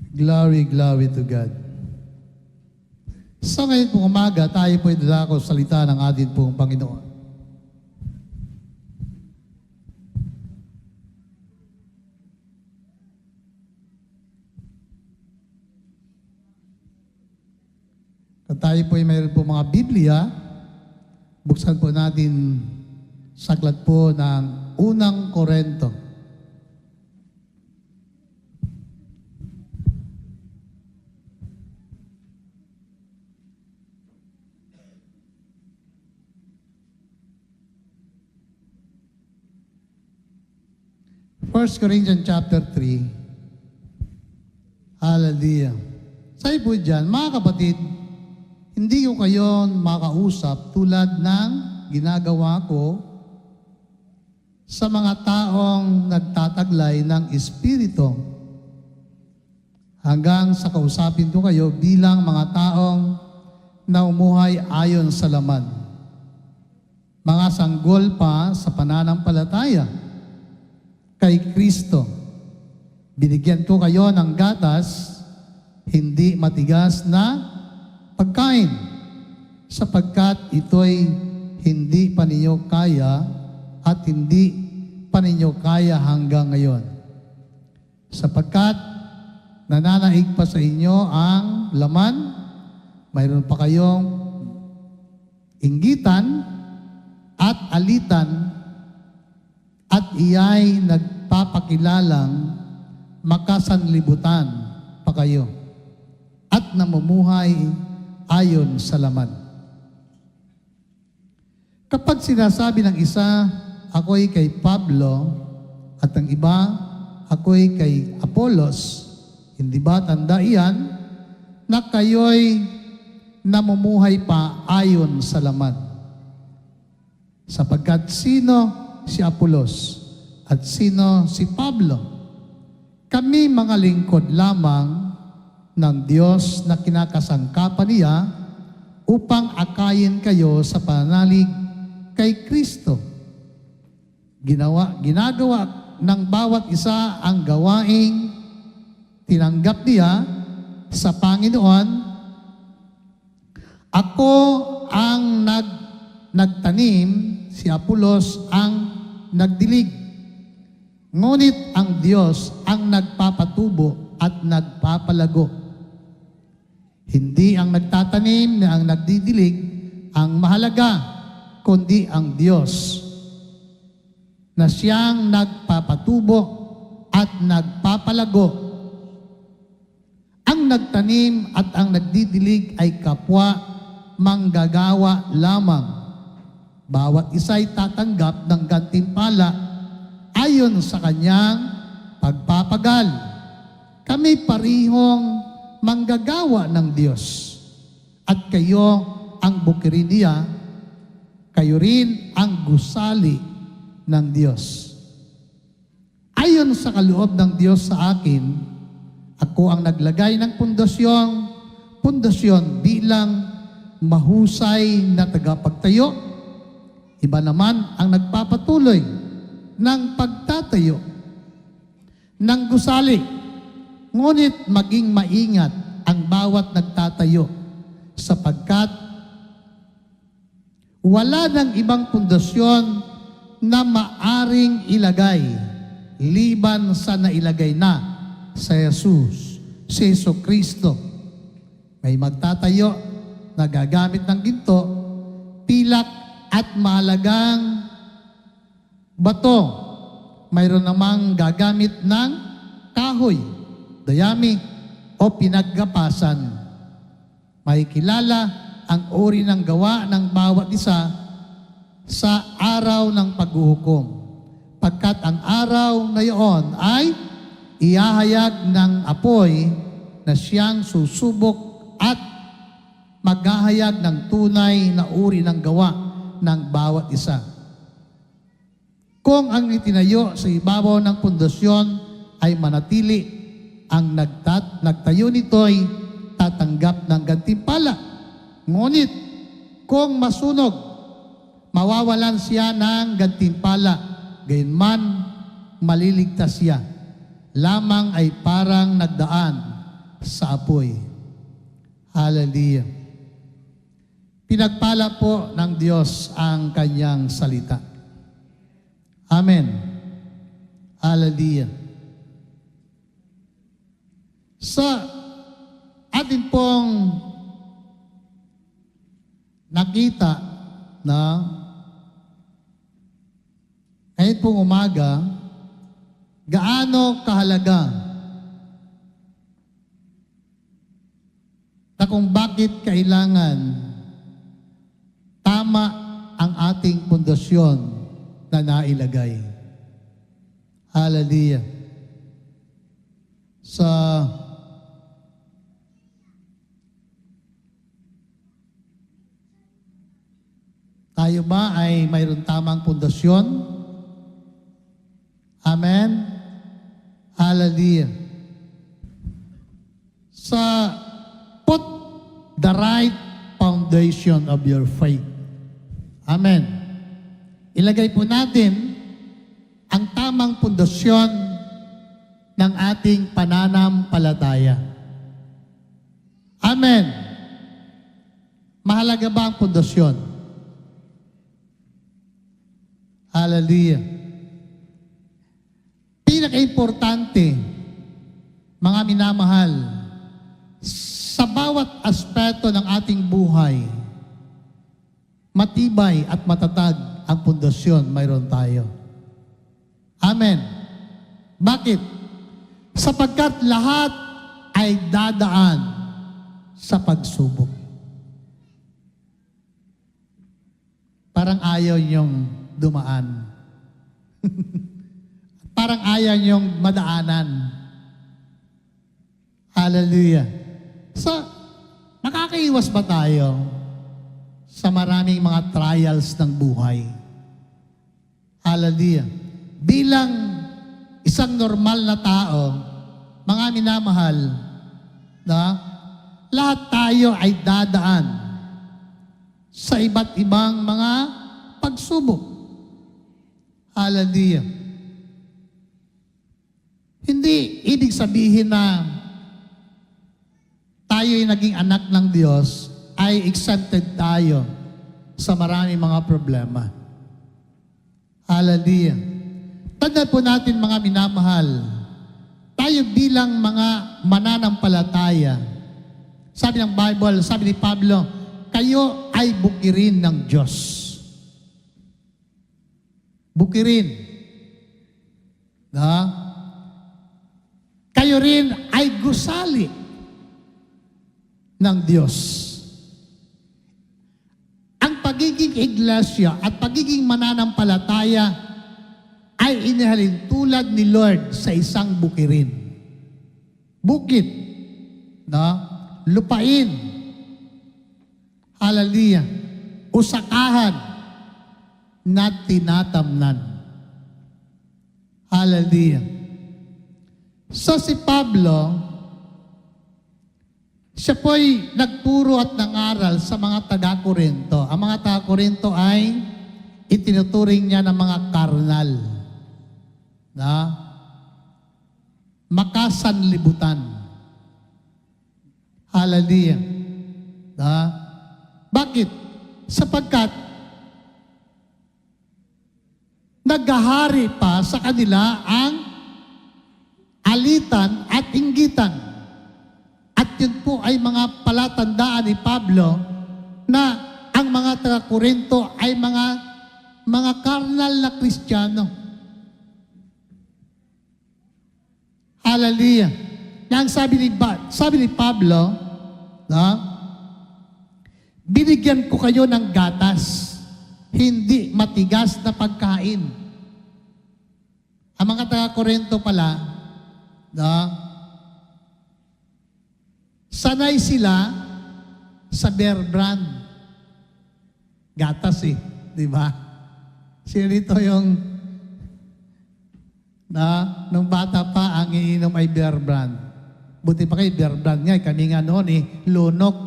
Glory, glory to God. Sa ngayon pong umaga, tayo po idalako sa salita ng ating pong Panginoon. At tayo po ay mayroon po mga Biblia, buksan po natin sa aklat po ng unang Korento. First Corinthians chapter 3. Hallelujah. Sabi po dyan, mga kapatid, hindi ko kayo makausap tulad ng ginagawa ko sa mga taong nagtataglay ng Espiritu hanggang sa kausapin ko kayo bilang mga taong naumuhay ayon sa laman. Mga sanggol pa sa pananampalataya kay Kristo. Binigyan ko kayo ng gatas, hindi matigas na pagkain, sapagkat ito'y hindi pa ninyo kaya at hindi pa ninyo kaya hanggang ngayon. Sapagkat nananaig pa sa inyo ang laman, mayroon pa kayong inggitan at alitan, at iya'y nagpapakilalang makasanlibutan pa kayo at namumuhay ayon sa laman. Kapag sinasabi ng isa, ako'y kay Pablo, at ang iba, ako'y kay Apolos, hindi ba tanda iyan na kayo'y namumuhay pa ayon sa laman? Sapagkat sino si Apolos at sino si Pablo? Kami mga lingkod lamang ng Diyos na kinakasangkapan niya upang akayin kayo sa pananalig kay Kristo. Ginagawa ng bawat isa ang gawaing tinanggap niya sa Panginoon. Ako ang nagtanim, si Apolos ang nagdilig. Ngunit ang Diyos ang nagpapatubo at nagpapalago. Hindi ang nagtatanim na ang nagdidilig ang mahalaga, kundi ang Diyos na siyang nagpapatubo at nagpapalago. Ang nagtanim at ang nagdidilig ay kapwa manggagawa lamang. Bawat isa'y tatanggap ng gantimpala ayon sa kanyang pagpapagal. Kami parihong manggagawa ng Diyos. At kayo ang bukirin niya, kayo rin ang gusali ng Diyos. Ayon sa kaloob ng Diyos sa akin, ako ang naglagay ng pundasyon bilang mahusay na tagapagtayo. Iba naman ang nagpapatuloy ng pagtatayo ng gusali. Ngunit maging maingat ang bawat nagtatayo, sapagkat wala ng ibang pundasyon na maaring ilagay liban sa nailagay na sa Jesus, si Jesucristo. May magtatayo na gagamit ng ginto, pilak at mahalagang bato. Mayroon namang gagamit ng kahoy, dayami o pinaggapasan. May kilala ang uri ng gawa ng bawat isa sa araw ng paghuhukom, pagkat ang araw na iyon ay ihahayag ng apoy na siyang susubok at maghahayag ng tunay na uri ng gawa ng bawat isa. Kung ang itinayo sa ibabaw ng pundasyon ay manatili, ang nagtayo nito'y tatanggap ng gantimpala. Ngunit kung masunog, mawawalan siya ng gantimpala, gayunman maliligtas siya. Lamang ay parang nagdaan sa apoy. Hallelujah. Pinagpala po ng Diyos ang kanyang salita. Amen. Hallelujah. Sa atin pong nakita na ngayon pong umaga, gaano kahalaga na kung bakit kailangan tama ang ating pundasyon na nailagay. Hallelujah. Tayo ba ay mayroon tamang pundasyon? Amen? Hallelujah. Put the right foundation of your faith. Amen. Ilagay po natin ang tamang pundasyon ng ating pananampalataya. Amen. Mahalaga ba ang pundasyon? Hallelujah. Pinaka-importante, mga minamahal, sa bawat aspeto ng ating buhay, matibay at matatag ang pundasyon mayroon tayo. Amen. Bakit? Sapagkat lahat ay dadaan sa pagsubok. Parang ayaw niyong dumaan. Parang ayaw niyong madaanan. Hallelujah. Nakakaiwas ba tayo sa maraming mga trials ng buhay? Hallelujah. Bilang isang normal na tao, mga minamahal, na lahat tayo ay dadaan sa iba't ibang mga pagsubok. Hallelujah. Hindi ibig sabihin na tayo ay naging anak ng Diyos, ay exempted tayo sa maraming mga problema. Hallelujah. Tandaan po natin mga minamahal, tayo bilang mga mananampalataya, sabi ng Bible, sabi ni Pablo, kayo ay bukirin ng Diyos. Bukirin. Kayo rin ay gusali ng Diyos. Ang pagiging iglesia at pagiging mananampalataya ay inihalin tulad ni Lord sa isang bukirin. Bukid, lupain, hallelujah, usakahan na tinatamnan. Hallelujah. Si Pablo, siya po'y nagturo at nangaral sa mga taga-Korinto. Ang mga taga-Korinto ay itinuturing niya ng mga karnal na makasanlibutan. Hallelujah. Bakit? Sapagkat naghahari pa sa kanila ang alitan at inggitan. At yun po ay mga palatandaan ni Pablo na ang mga taga-Korinto ay mga karnal na Kristiyano. Hallelujah. Yang sabi ni Pablo, binigyan ko kayo ng gatas, hindi matigas na pagkain. Ang mga taga-Korinto pala, sanay sila sa Bear Brand. Gatas di ba? Sino dito yung nung bata pa ang iniinom ay Bear Brand. Buti pa kayo, Bear Brand nga. Kami nga noon lunok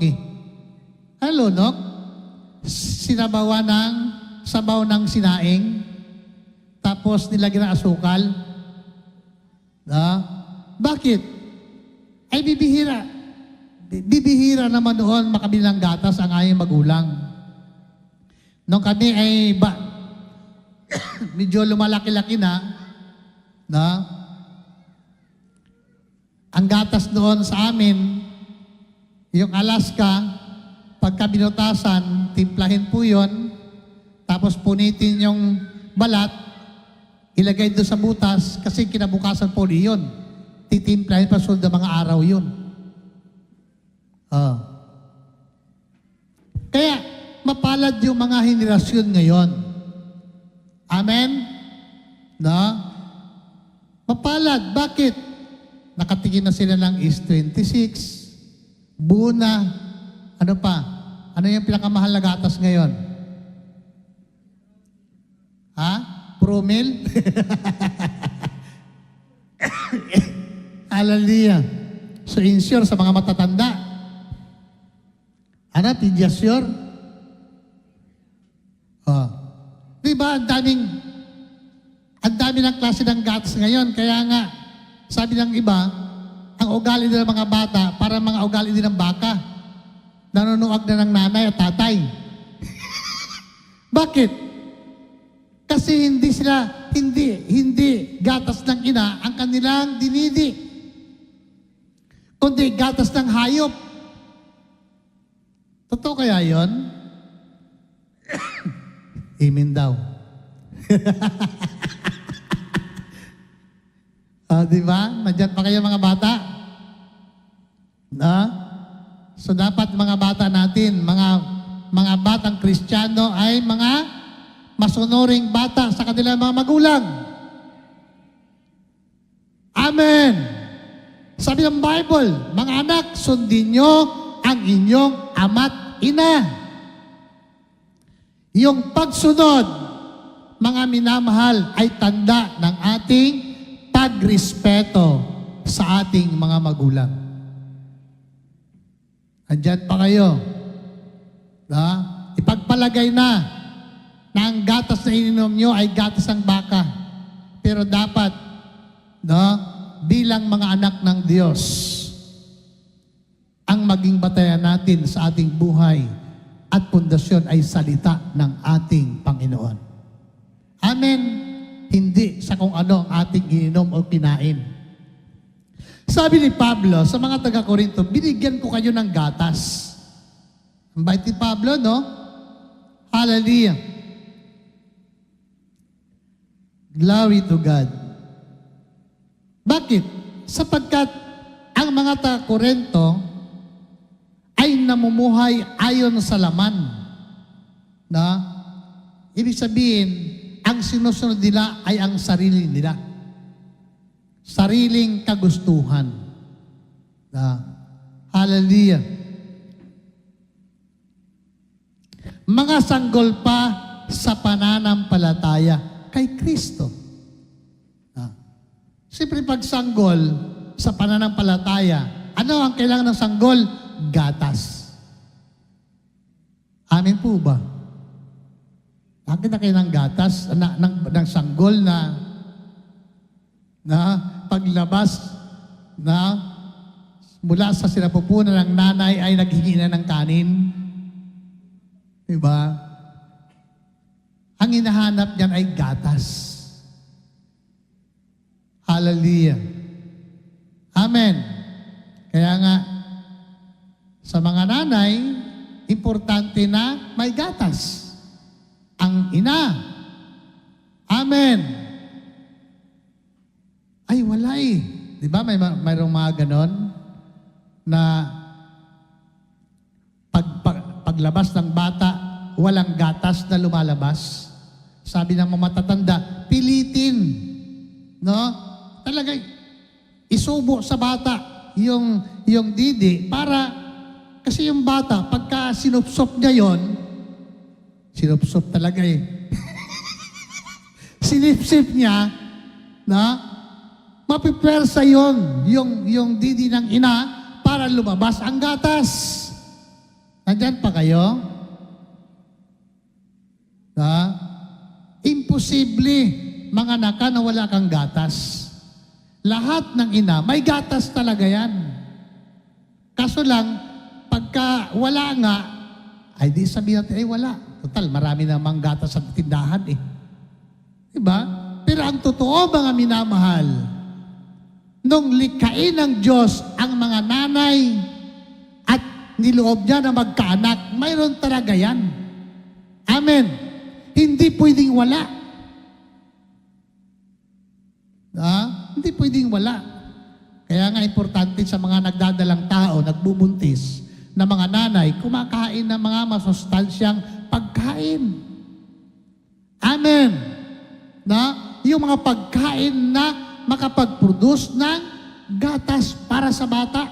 Ano lunok? Sinabawan ng sabaw ng sinaing, tapos nilagyan ng asukal. Bakit? ay bibihira. Bibihira naman noon makabili ng gatas ang aming magulang. Nung kami ay medyo lumalaki-laki na ang gatas doon sa amin, yung Alaska, pagka binutasan, timplahin po yun, tapos punitin yung balat, ilagay doon sa butas, kasi kinabukasan po yun. Titimplahin pa sulda mga araw yun. Kaya, mapalad yung mga henerasyon ngayon. Amen? Mapalad. Bakit? Nakatingin na sila ng is-26, Buna, ano pa? Ano yung pinakamahal na gatas ngayon? Promil? Hallelujah. So, insure sa mga matatanda. Pediasure? Diba, ang dami ng klase ng gatas ngayon. Kaya nga, sabi ng iba, ang ugali din ng mga bata, para mga ugali din ng baka. Nanunuag na ng nanay at tatay. Bakit? Kasi hindi gatas ng ina ang kanilang dinidi. Kundi gatas ng hayop. Totoo kaya yon? Amen daw. Diba? Nandiyan pa kayo mga bata? So dapat mga bata natin, mga batang Kristiyano ay mga masunuring bata sa kanilang mga magulang. Amen! Sabi ng Bible, mga anak, sundin nyo ang inyong ama't ina. Yung pagsunod, mga minamahal, ay tanda ng ating pagrespeto sa ating mga magulang. Andyan pa kayo. Ipagpalagay na ang gatas na ininom nyo ay gatas ng baka. Pero dapat, bilang mga anak ng Diyos, ang maging batayan natin sa ating buhay at pundasyon ay salita ng ating Panginoon. Amen. Hindi sa kung ano ang ating ininom o kinain. Sabi ni Pablo sa mga taga-Korinto, binigyan ko kayo ng gatas. Ang bait ni Pablo, no? Hallelujah. Glory to God. Bakit? Sapagkat ang mga taga-Korinto ay namumuhay ayon sa laman. Ibig sabihin, ang sinusunod nila ay ang sarili nila. Sariling kagustuhan. Hallelujah. Mga sanggol pa sa pananampalataya kay Kristo. Siyempre pag sanggol sa pananampalataya, ano ang kailangan ng sanggol? Gatas. Amin po ba? Bakit na kayo ng gatas, ng sanggol na paglabas mula sa sinapupunan ng nanay ay naghingi na ng kanin? Diba? Ang hinahanap niyan ay gatas. Hallelujah. Amen. Kaya nga, sa mga nanay, importante na may gatas. Ang ina. Amen. Ay, wala eh. Di ba mayroong mga ganon na paglabas ng bata, walang gatas na lumalabas. Sabi ng mga matatanda, pilitin. No? Talaga, isubo sa bata yung didi para, kasi yung bata, pagka sinupsop niya yon, sinupsop talaga eh. Sinipsip niya, mapipersa yon, yung didi ng ina para lumabas ang gatas. Nandyan pa kayo? Imposible mga naka na wala kang gatas. Lahat ng ina, may gatas talaga yan. Kaso lang, pagka wala nga, ay di sabihin natin, ay wala. Total, marami namang gatas sa tindahan eh. Diba? Pero ang totoo, mga minamahal, nung likhain ng Diyos ang mga nanay at niloob niya na magkaanak, mayroon talaga yan. Amen. Hindi pwedeng wala. Hindi pwedeng wala. Kaya nga importante sa mga nagdadalang tao, nagbubuntis, na mga nanay, kumakain ng mga masustansyang pagkain. Amen. Yung mga pagkain na makapag-produce ng gatas para sa bata.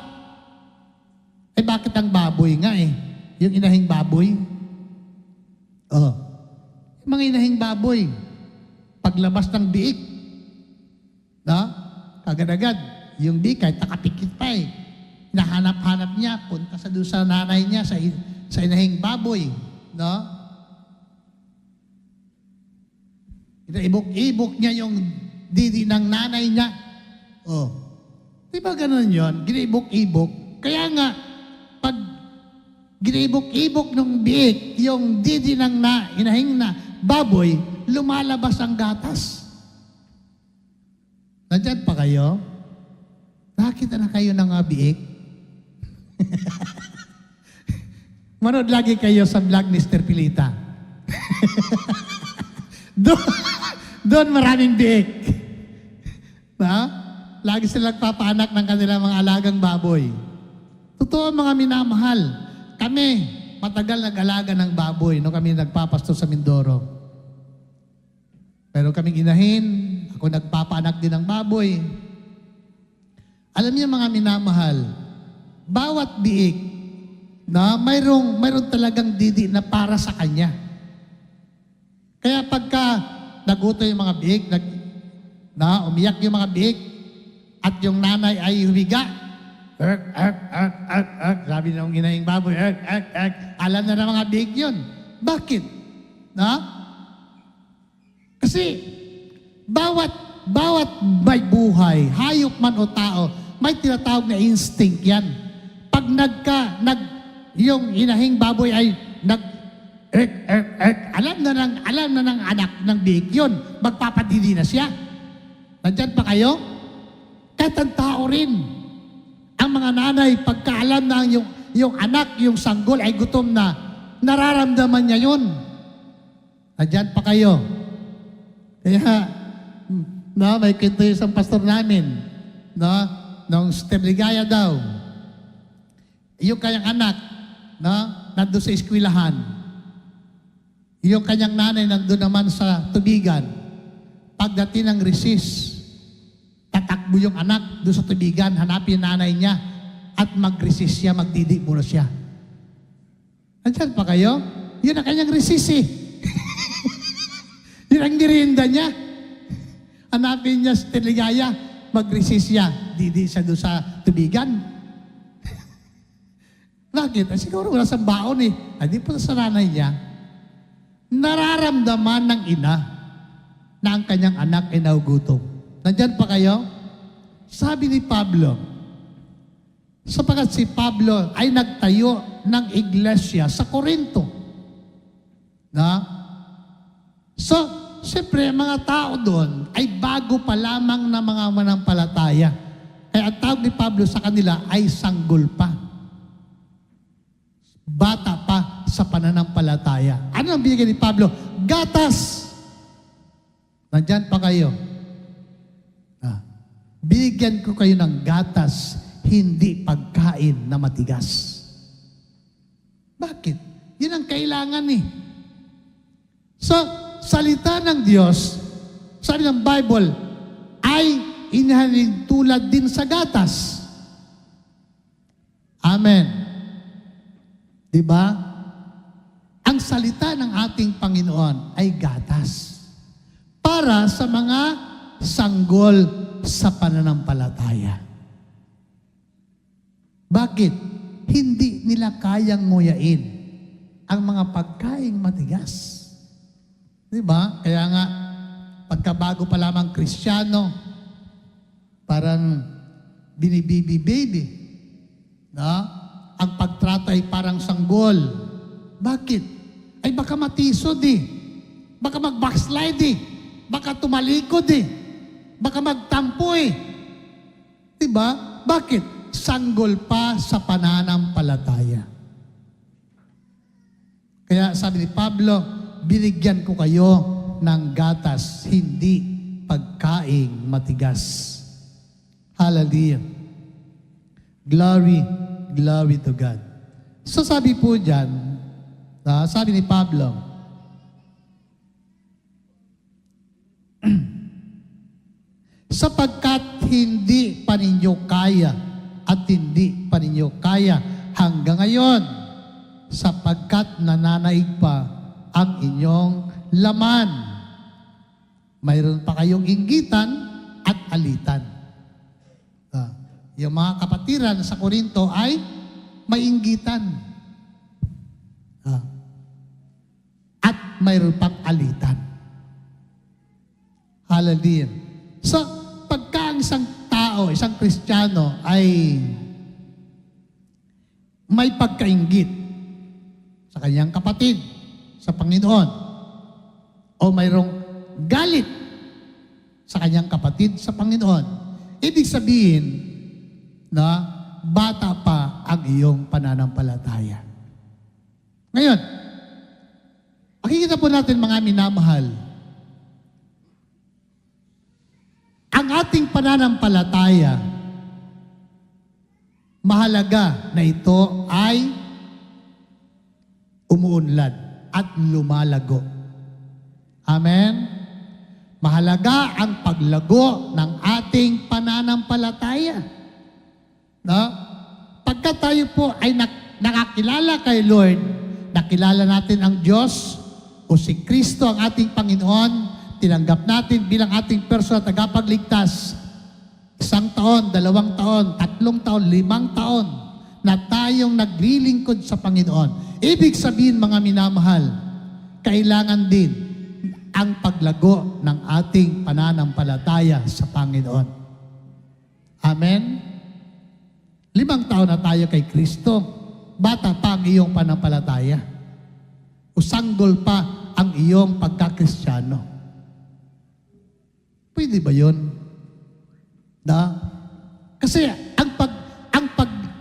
Eh bakit ang baboy nga eh? Yung inahing baboy. Yung mga inahing baboy, paglabas ng biik, agad-agad, yung biik kahit nakapikit pa eh. Nahanap-hanap niya, punta sa doon sa nanay niya, sa inahing baboy. Ibok niya yung didi ng nanay niya. Di ba ganun yun? Ginaibok-ibok. Kaya nga, pag ginaibok-ibok ng biik, yung didi ng inahing na baboy, lumalabas ang gatas. Nandyan pa kayo? Nakita na kayo ng biik? Manood lagi kayo sa vlog ni Mr. Pilita. Doon maraming biik. Lagi sila nagpapaanak ng kanilang mga alagang baboy. Totoo mga minamahal. Kami, matagal nag-alaga ng baboy no kami nagpapasto sa Mindoro. Pero kaming inahin, ako nagpapaanak din ng baboy. Alam niyo mga minamahal, bawat biik na mayroong talagang didi na para sa kanya. Kaya pagka naguto yung mga biik, umiyak yung mga biik, at yung nanay ay humiga, sabi ng inahing baboy, alam na ng mga biik yun. Bakit? Kasi bawat may buhay, hayop man o tao, may tinatawag na instinct yan. Pag yung inahing baboy ay alam na ng anak ng biik yun, magpapadidi na siya. Nandyan pa kayo? Kahit ang tao rin, ang mga nanay, pagkaalam na yung anak, yung sanggol ay gutom na, nararamdaman niya yun. Nandyan pa kayo? Kaya, may kwento yung isang pastor namin, nung Step Ligaya daw, yung kanyang anak, nandun sa eskwelahan, yung kanyang nanay nandun naman sa tubigan, pagdating ng recess, tatakbo yung anak doon sa tubigan, hanapin yung nanay niya, at mag-recess siya, magdidi muna siya. Nandiyan pa kayo? Yun ang kanyang recess eh. Yun ang merienda niya. Hanapin niya sa Teligaya, mag-recess siya, didi siya doon sa tubigan. Bakit? Siguro wala sa baon eh. Di po sa nanay niya, nararamdaman ng ina na ang kanyang anak ay naugutom. Nandyan pa kayo? Sabi ni Pablo, sapagkat si Pablo ay nagtayo ng iglesia sa Corinto. So, siyempre, mga tao doon ay bago pa lamang na mga manampalataya. Kaya ang tawag ni Pablo sa kanila ay sanggol pa. Bata pa sa pananampalataya. Ano ang binigay ni Pablo? Gatas! Nandyan pa kayo. Bigyan ko kayo ng gatas, hindi pagkain na matigas. Bakit? Yun ang kailangan eh. So, salita ng Diyos, sabi ng Bible, ay inihalin tulad din sa gatas. Amen. Diba? Ang salita ng ating Panginoon ay gatas. Para sa mga sanggol sa pananampalataya. Bakit? Hindi nila kayang nguyain ang mga pagkaing matigas. Diba? Kaya nga, pagkabago pa lamang Kristiyano, parang binibibi-baby. No? Ang pagtrato ay parang sanggol. Bakit? Ay baka matisod eh. Baka mag-backslide eh. Baka tumalikod eh. Baka magtampo eh. Diba? Bakit? Sanggol pa sa pananampalataya. Kaya sabi ni Pablo, binigyan ko kayo ng gatas, hindi pagkaing matigas. Hallelujah. Glory, glory to God. So sabi po dyan, sabi ni Pablo, sapagkat hindi pa ninyo kaya at hindi pa ninyo kaya hanggang ngayon, sapagkat nananaig pa ang inyong laman. Mayroon pa kayong inggitan at alitan. Yung mga kapatiran sa Korinto ay may inggitan. At mayroon pang alitan. Hallelujah. So, pagka ang isang tao, isang Kristiyano ay may pagkainggit sa kanyang kapatid, sa Panginoon, o mayroong galit sa kanyang kapatid sa Panginoon, ibig sabihin na bata pa ang iyong pananampalataya. Ngayon, makikita po natin mga minamahal, ang ating pananampalataya, mahalaga na ito ay umuunlad at lumalago. Amen? Mahalaga ang paglago ng ating pananampalataya. No? Pagka tayo po ay nakakilala kay Lord, nakilala natin ang Diyos o si Kristo ang ating Panginoon, tinanggap natin bilang ating personal tagapagligtas, 1 taon, 2 taon, 3 taon, 5 taon na tayong naglilingkod sa Panginoon. Ibig sabihin mga minamahal, kailangan din ang paglago ng ating pananampalataya sa Panginoon. Amen? 5 taon na tayo kay Kristo, bata pa ang iyong pananampalataya. Usanggol pa ang iyong pagkakristyano. Pwede ba yun? Kasi ang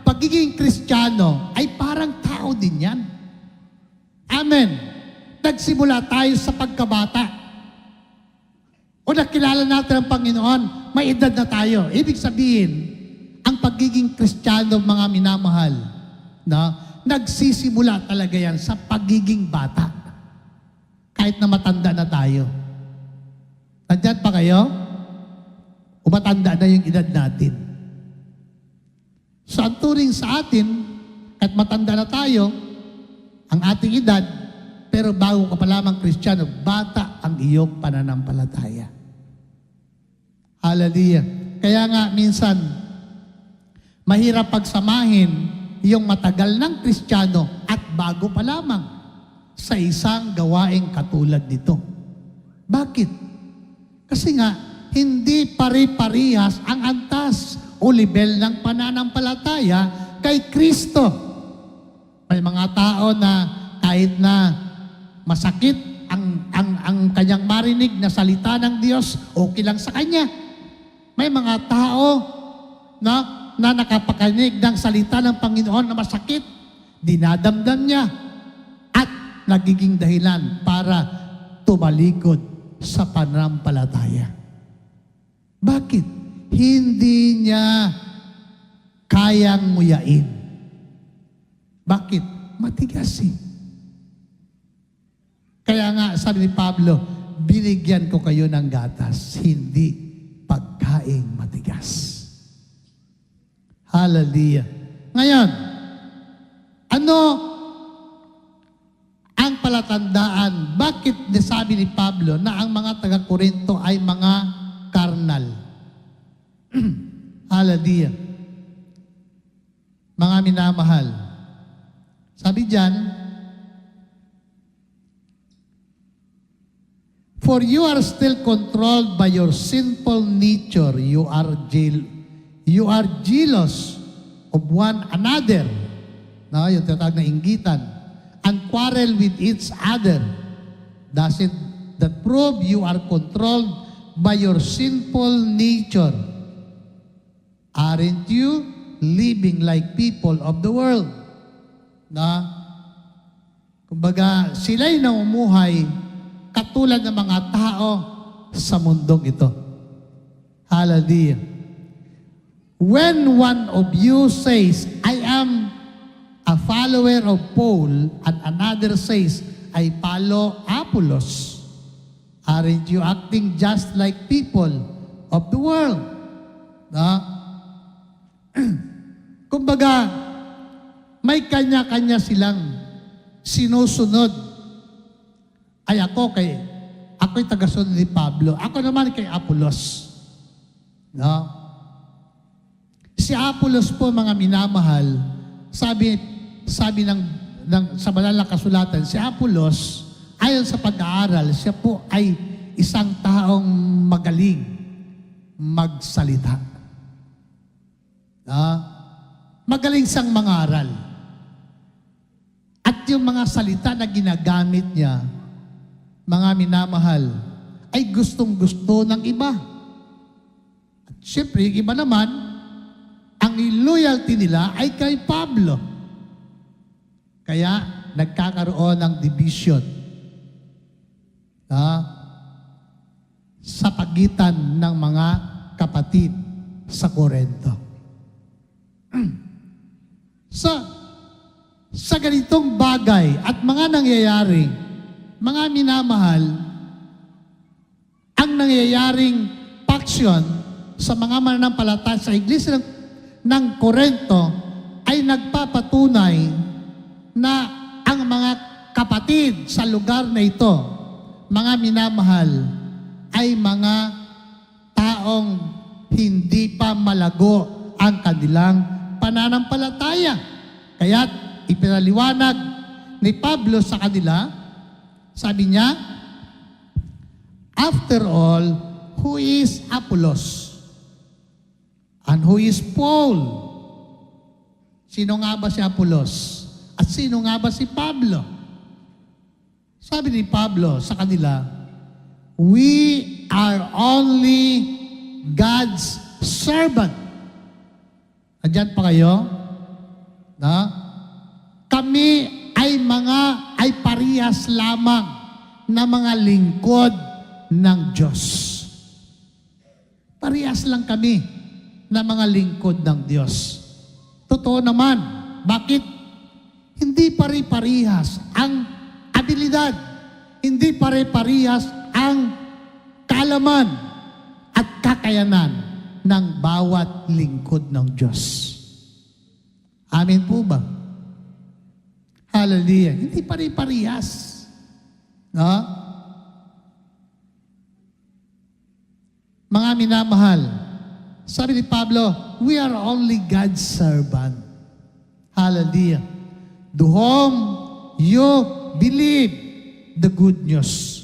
pagiging Kristiyano ay parang tao din yan. Amen. Nagsimula tayo sa pagkabata. O nakilala natin ang Panginoon, may edad na tayo. Ibig sabihin, ang pagiging Kristiyano, mga minamahal, nagsisimula talaga yan sa pagiging bata. Kahit na matanda na tayo. Nandyan pa kayo? O matanda na yung edad natin? So, ang turing sa atin, kahit matanda na tayo, ang ating edad, pero bago ka pa lamang Kristiyano, bata ang iyong pananampalataya. Hallelujah. Kaya nga, minsan, mahirap pagsamahin yung matagal ng Kristiyano at bago pa lamang sa isang gawaing katulad nito. Bakit? Kasi nga, hindi pare-parihas ang antas o level ng pananampalataya kay Kristo. May mga tao na kahit na masakit ang kanyang marinig na salita ng Diyos, okay lang sa kanya. May mga tao na nakapakanig ng salita ng Panginoon na masakit, dinadamdam niya at nagiging dahilan para tumalikod sa pananampalataya. Bakit? Hindi niya kayang nguyain. Bakit? Matigas eh. Kaya nga, sabi ni Pablo, binigyan ko kayo ng gatas, hindi pagkaing matigas. Hallelujah. Ngayon, ano ang palatandaan? Bakit sabi ni Pablo na ang mga taga-Korinto ay mga karnal? Hallelujah. Mga minamahal. Sabi diyan, for you are still controlled by your sinful nature. You are jealous of one another. No, yung tinatawag na inggitan. And quarrel with each other. Doesn't that prove you are controlled by your sinful nature? Aren't you living like people of the world? Na, kumbaga, sila'y namumuhay katulad ng mga tao sa mundong ito. Hallelujah. When one of you says, I am a follower of Paul, and another says, I follow Apollos, aren't you acting just like people of the world? Na? Kumbaga, may kanya-kanya silang sinusunod. Ay ako'y tagasunod ni Pablo. Ako naman kay Apollos. No? Si Apollos po, mga minamahal, sabi sa banal na kasulatan, si Apollos, ayon sa pag-aaral, siya po ay isang taong magaling magsalita. Magaling siyang mangaral. At yung mga salita na ginagamit niya, mga minamahal, ay gustong-gusto ng iba. At syempre, yung iba naman, ang loyalty nila ay kay Pablo. Kaya nagkakaroon ng division sa pagitan ng mga kapatid sa Corinto. Sa ganitong bagay at mga nangyayari, mga minamahal, ang nangyayaring faction sa mga mananampalataya sa iglesia ng Corinto ay nagpapatunay na ang mga kapatid sa lugar na ito, mga minamahal, ay mga taong hindi pa malago ang kanilang pananampalataya. Kaya ipinaliwanag ni Pablo sa kanila, sabi niya, after all, who is Apollos? And who is Paul? Sino nga ba si Apollos? At sino nga ba si Pablo? Sabi ni Pablo sa kanila, we are only God's servant. Andyan pa kayo? Na? Kami ay parehas lamang na mga lingkod ng Diyos. Parehas lang kami na mga lingkod ng Diyos. Totoo naman. Bakit? Hindi pare-parihas ang abilidad. Hindi pare-parihas ang kaalaman at kakayanan ng bawat lingkod ng Diyos. Amen po ba? Hallelujah. Hindi pare-parihas. No? Mga minamahal, sabi ni Pablo, we are only God's servant. Hallelujah. To whom you believe the good news.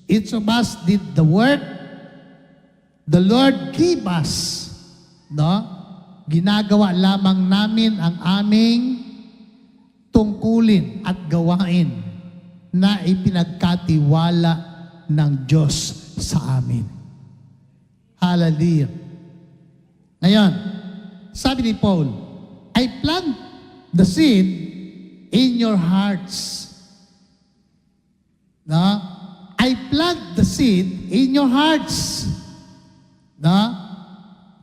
Each of us did the work the Lord gave us. No? Ginagawa lamang namin ang aming tungkulin at gawain na ipinagkatiwala ng Diyos sa amin. Hallelujah. Ngayon, sabi ni Paul, I plant the seed in your hearts. Na? I plant the seed in your hearts. Na?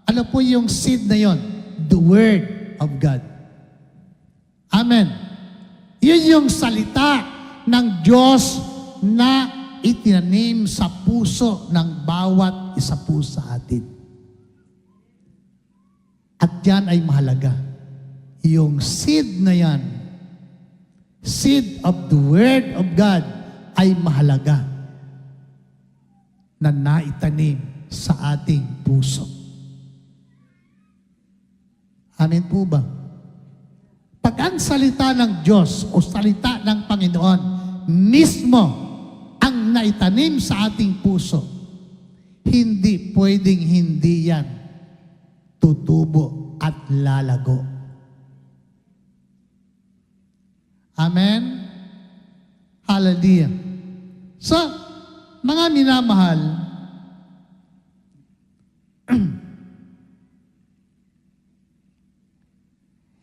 Ano po yung seed na yon? The Word of God. Amen. Yun yung salita ng Diyos na itinanim sa puso ng bawat isa po sa atin. At yan ay mahalaga. Yung seed na yan, seed of the Word of God, ay mahalaga na naitanim sa ating puso. Amen po ba? Pag ang salita ng Diyos o salita ng Panginoon mismo ang naitanim sa ating puso, hindi pwedeng hindi yan tutubo at lalago. Amen? Hallelujah. So, mga minamahal,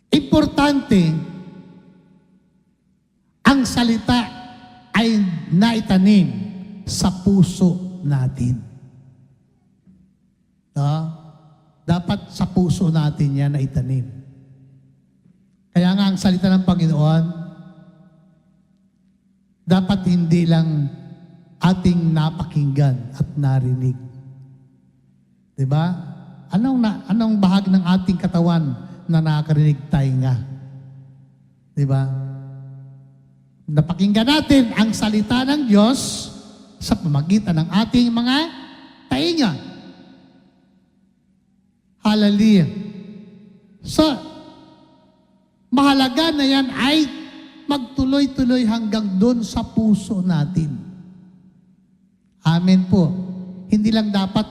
importante ang salita ay naitanim sa puso natin. Dapat sa puso natin yan naitanim. Kaya nga ang salita ng Panginoon, dapat hindi lang ating napakinggan at narinig. Diba? Anong bahagi ng ating katawan na nakakarinig tainga? Diba? Napakinggan natin ang salita ng Diyos sa pamagitan ng ating mga tainga. Hallelujah. So, mahalaga na yan ay magtuloy-tuloy hanggang doon sa puso natin. Amen po. Hindi lang dapat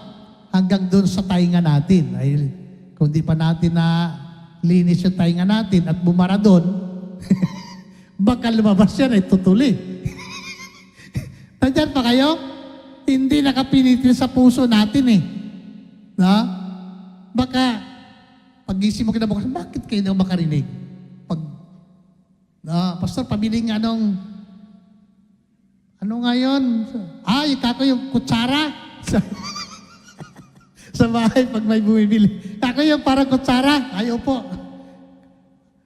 hanggang doon sa tainga natin. Ay, kung di pa natin na linis yung tainga natin at bumara doon, baka lumabas yan ay tutuli. Nandiyan pa kayo? Hindi nakapinitil sa puso natin eh. Baka pag-isip mo kinabukasan, bakit kayo na makarinig? Pastor, pabiling ano nga yun? Yung kako yung kutsara. Sa bahay, pag may bumibili. Kako yung parang kutsara. Ayaw po.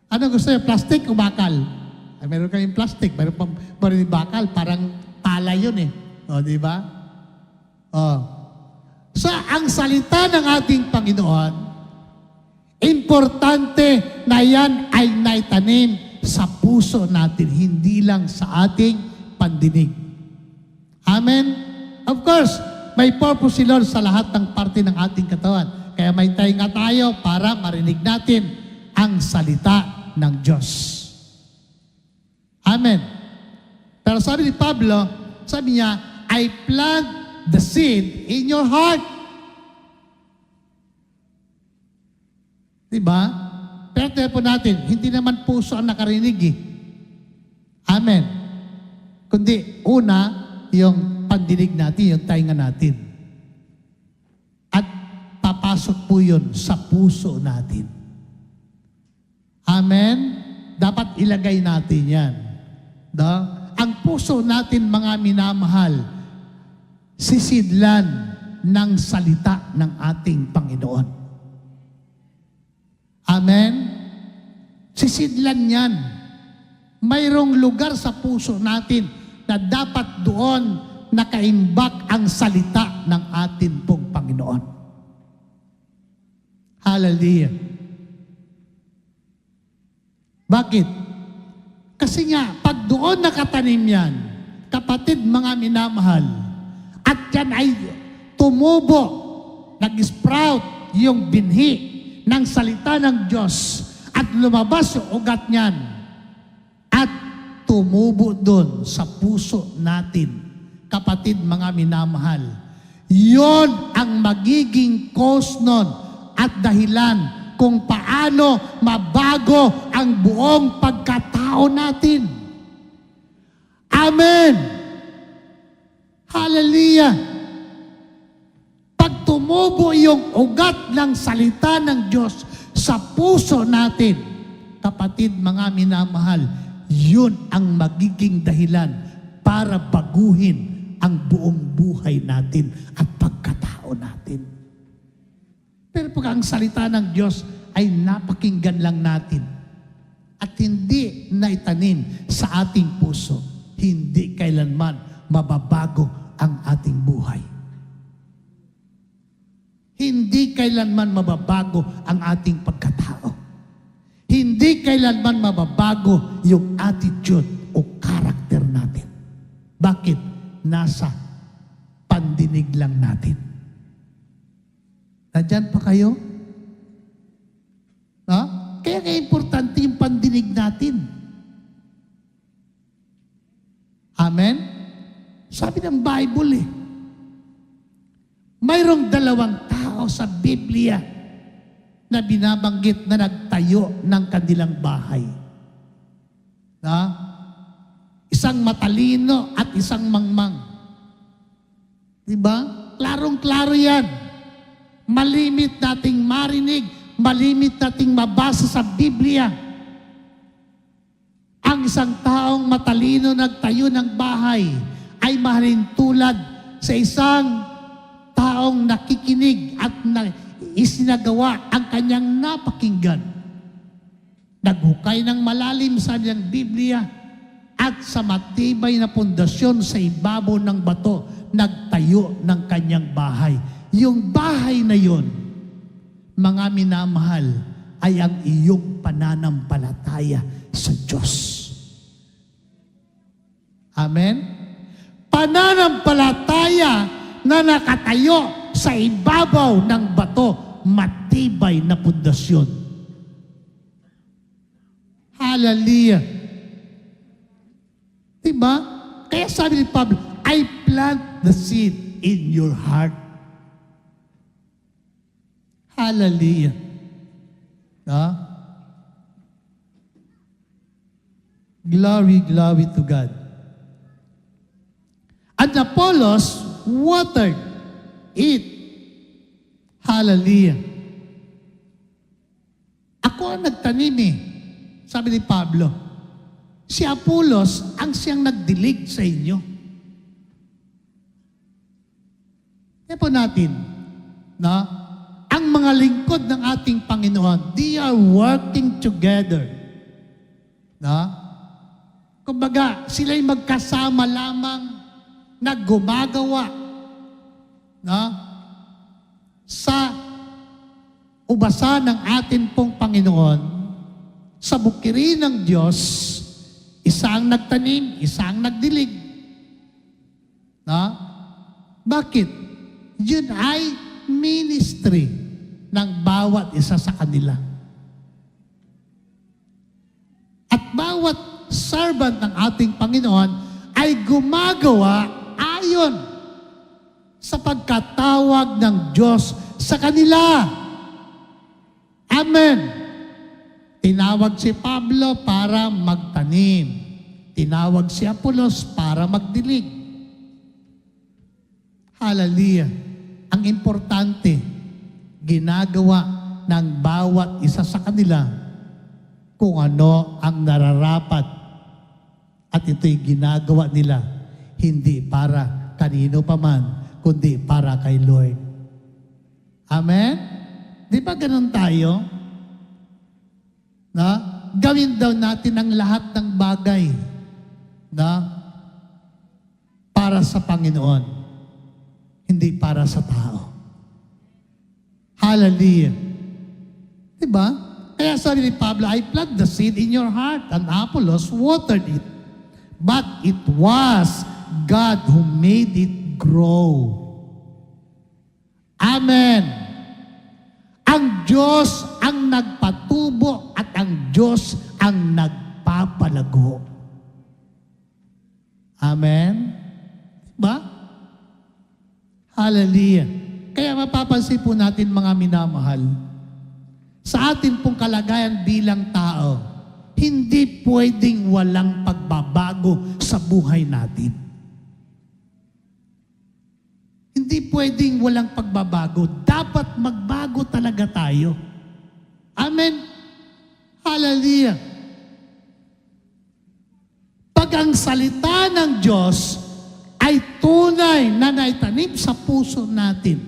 Ano gusto niyo? Plastic o bakal? Meron kayong plastic, meron pang bakal. Parang pala yun eh. Di ba? So, ang salita ng ating Panginoon, importante na yan ay naitanim sa puso natin, hindi lang sa ating pandinig. Amen? Of course, may purpose si Lord sa lahat ng parte ng ating katawan. Kaya may tainga tayo para marinig natin ang salita ng Diyos. Amen. Pero sabi ni Pablo, sabi niya, I plant the seed in your heart. Diba? Pero po natin, hindi naman puso ang nakarinig eh. Amen. Kundi una, yung pandinig natin, yung tainga natin. At papasok po yun sa puso natin. Amen? Dapat ilagay natin yan. Ang puso natin, mga minamahal, sisidlan ng salita ng ating Panginoon. Amen? Sisidlan yan. Mayroong lugar sa puso natin na dapat doon nakaimbak ang salita ng ating pong Panginoon. Hallelujah. Bakit? Kasi nga, pag doon nakatanim yan, kapatid, mga minamahal, at yan ay tumubo, nag-sprout yung binhi ng salita ng Diyos at lumabas yung ugat niyan at tumubo doon sa puso natin, kapatid, mga minamahal. Yon ang magiging cause nun at dahilan kung paano mabago ang buong pagkatao natin. Amen! Hallelujah! Pag tumubo yung ugat ng salita ng Diyos sa puso natin, kapatid, mga minamahal, yun ang magiging dahilan para baguhin ang buong buhay natin at pagkatao natin. Pero pag ang salita ng Diyos ay napakinggan lang natin at hindi naitanim sa ating puso, hindi kailanman mababago ang ating buhay. Hindi kailanman mababago ang ating pagkatao. Hindi kailanman mababago yung attitude o karakter natin. Bakit? Nasa pandinig lang natin. Nandyan pa kayo? Kaya importante yung pandinig natin. Amen? Sabi ng Bible mayroong dalawang tao sa Biblia na binabanggit na nagtayo ng kanilang bahay. isang matalino at isang mangmang. Diba? Klarong-klaro yan. Malimit nating marinig, malimit nating mabasa sa Biblia. Ang isang taong matalino nagtayo ng bahay ay mahalin tulad sa isang taong nakikinig at isinagawa ang kanyang napakinggan. Naghukay ng malalim sa kanyang Biblia at sa matibay na pundasyon sa ibabaw ng bato, nagtayo ng kanyang bahay. Yung bahay na yon, mga minamahal, ay ang iyong pananampalataya sa Diyos. Amen? Pananampalataya na nakatayo sa ibabaw ng bato, matibay na pundasyon. Hallelujah. Diba? Kaya sabi ni Pablo, I plant the seed in your heart. Hallelujah. Glory, glory to God. And Apollos watered it. Hallelujah. Ako ang nagtanim eh. Sabi ni Pablo, si Apollos ang siyang nagdilig sa inyo. Kaya po natin, ang mga lingkod ng ating Panginoon, they are working together. Kumbaga, sila'y magkasama lamang na gumagawa sa ubasan ng ating pong Panginoon. Sa bukirin ng Diyos, isa ang nagtanim, isa ang nagdilig. Bakit? Yun ay ministry ng bawat isa sa kanila. At bawat servant ng ating Panginoon ay gumagawa ayon sa pagkatawag ng Diyos sa kanila. Amen. Tinawag si Pablo para magtanim. Tinawag si Apolos para magdilig. Hallelujah. Ang importante, ginagawa ng bawat isa sa kanila kung ano ang nararapat. At ito'y ginagawa nila hindi para kanino pa man, kundi para kay Lord. Amen? Di ba ganun tayo? Gawin daw natin ang lahat ng bagay para sa Panginoon, hindi para sa tao. Hallelujah. Diba? Kaya sabi ni Pablo, I plant the seed in your heart, and Apollos watered it. But it was God who made it grow. Amen. Ang Diyos ang nagpatubo at ang Diyos ang nagpapalago. Amen? Diba? Hallelujah. Kaya mapapansin po natin mga minamahal, sa atin pong kalagayan bilang tao, hindi pwedeng walang pagbabago sa buhay natin. Hindi pwedeng walang pagbabago. Dapat magbago talaga tayo. Amen? Hallelujah. Pag ang salita ng Diyos ay tunay na naitanim sa puso natin,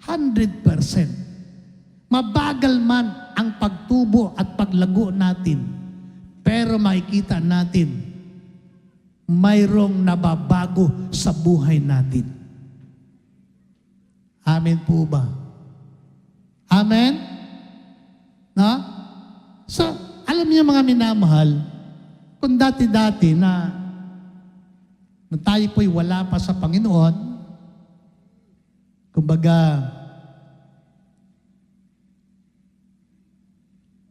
100%. Mabagal man ang pagtubo at paglago natin, pero makikita natin, mayroong nababago sa buhay natin. Amen po ba? Amen? So, alam niyo mga minamahal, kung dati-dati na tayo po'y wala pa sa Panginoon, kumbaga,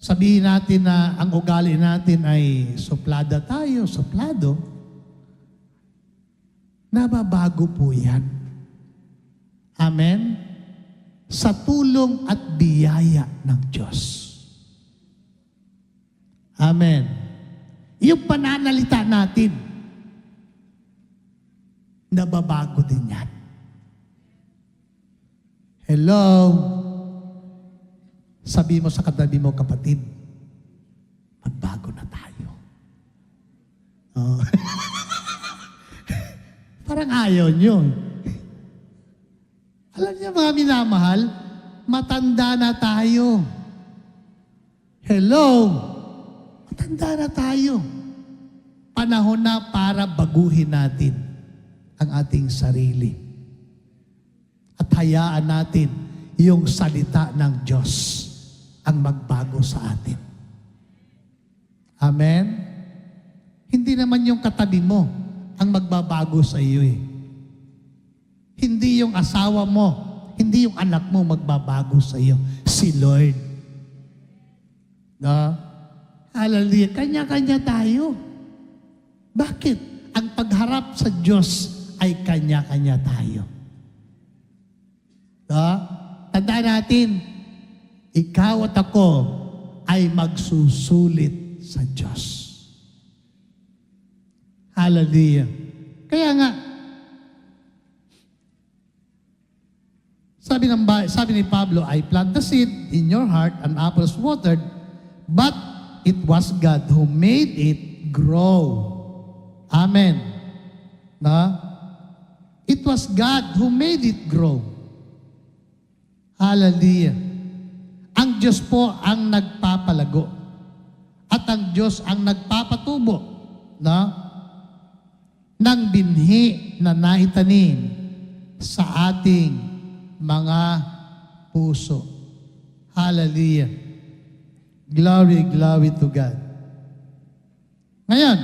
sabihin natin na ang ugali natin ay suplada tayo, suplado, nababago po yan. Amen? Sa tulong at biyaya ng Diyos. Amen. Yung pananalita natin, nababago din yan. Hello? Sabi mo sa katabi mo, kapatid, magbago na tayo. Oh. Parang ayaw nyo. Alam niyo mga minamahal, matanda na tayo. Hello? Matanda na tayo. Panahon na para baguhin natin ang ating sarili. At hayaan natin yung salita ng Diyos ang magbago sa atin. Amen? Hindi naman yung katabi mo ang magbabago sa iyo eh. Hindi yung asawa mo, hindi yung anak mo magbabago sa iyo. Si Lord. No? Hallelujah. Kanya-kanya tayo. Bakit? Ang pagharap sa Diyos ay kanya-kanya tayo. No? Tandaan natin, ikaw at ako ay magsusulit sa Diyos. Hallelujah. Kaya nga, sabi ni Pablo, I plant the seed in your heart and apples watered, but it was God who made it grow. Amen. Na? It was God who made it grow. Hallelujah. Ang Diyos po ang nagpapalago. At ang Diyos ang nagpapatubo. Na? Ng binhi na naitanim sa ating mga puso. Hallelujah. Glory, glory to God. Ngayon,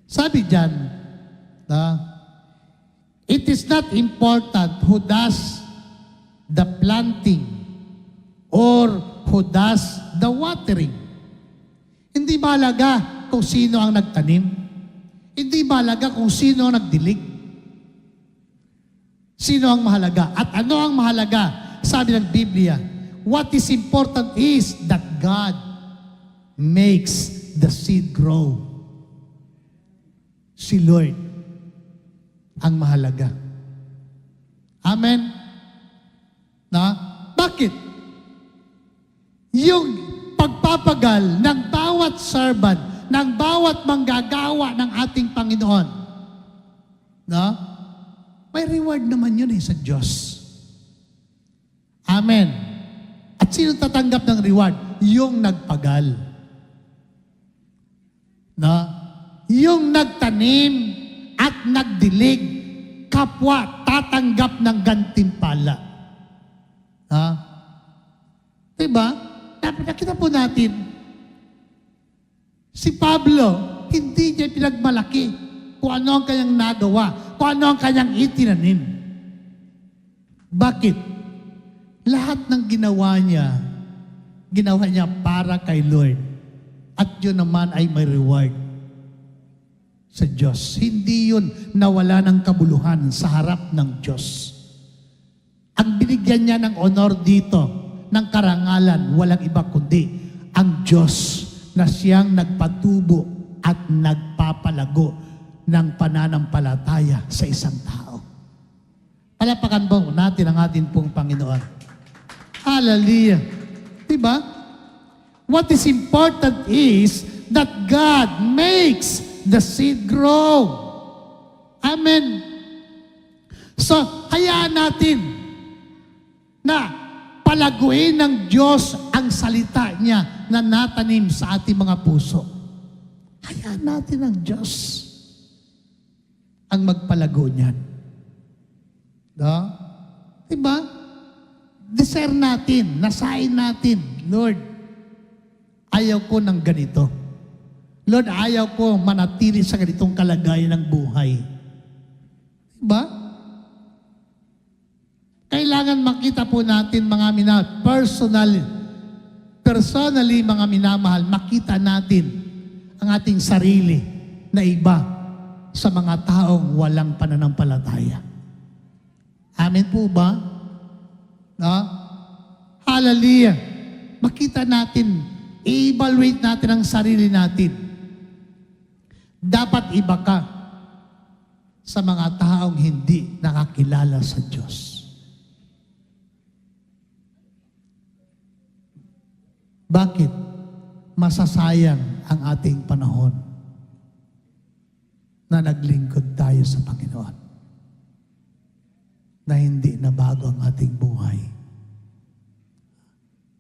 sabi dyan, it is not important who does the planting or who does the watering. Hindi mahalaga kung sino ang nagtanim. Hindi mahalaga kung sino ang nagdilig. Sino ang mahalaga? At ano ang mahalaga? Sabi ng Biblia, what is important is that God makes the seed grow. Si Lord ang mahalaga. Amen? Na? Bakit? Yung pagpapagal ng bawat servant, ng bawat manggagawa ng ating Panginoon, na? May reward naman yun sa Diyos. Amen. At sino tatanggap ng reward? Yung nagpagal. Na? Yung nagtanim at nagdilig, kapwa tatanggap ng gantimpala. Ha? Diba? Nakita po natin, si Pablo, hindi niya pinagmalaki kung ano ang kanyang nagawa, kung ano ang kanyang itinanim. Bakit? Lahat ng ginawa niya para kay Lord. At yun naman ay may reward sa Diyos. Hindi yun nawala ng kabuluhan sa harap ng Diyos. Ang binigyan niya ng honor dito, ng karangalan, walang iba kundi ang Diyos na siyang nagpatubo at nagpapalago ng pananampalataya sa isang tao. Palapakan po natin ang ating pong Panginoon. Hallelujah. Diba? What is important is that God makes the seed grow. Amen. So, hayaan natin na palaguin ng Diyos ang salita niya na natanim sa ating mga puso. Hayaan natin ang Diyos ang magpalago niyan. Diba? Desire natin, nasain natin, Lord, ayaw ko ng ganito. Lord, ayaw ko manatili sa ganitong kalagayan ng buhay. Diba? Kailangan makita po natin mga minamahal, personally mga minamahal, makita natin ang ating sarili na iba sa mga taong walang pananampalataya. Amen po ba? No? Hallelujah. Makita natin, i-evaluate natin ang sarili natin. Dapat iba ka sa mga taong hindi nakakilala sa Diyos. Bakit? Masasayang ang ating panahon na naglingkod tayo sa Panginoon, na hindi nabago ang ating buhay.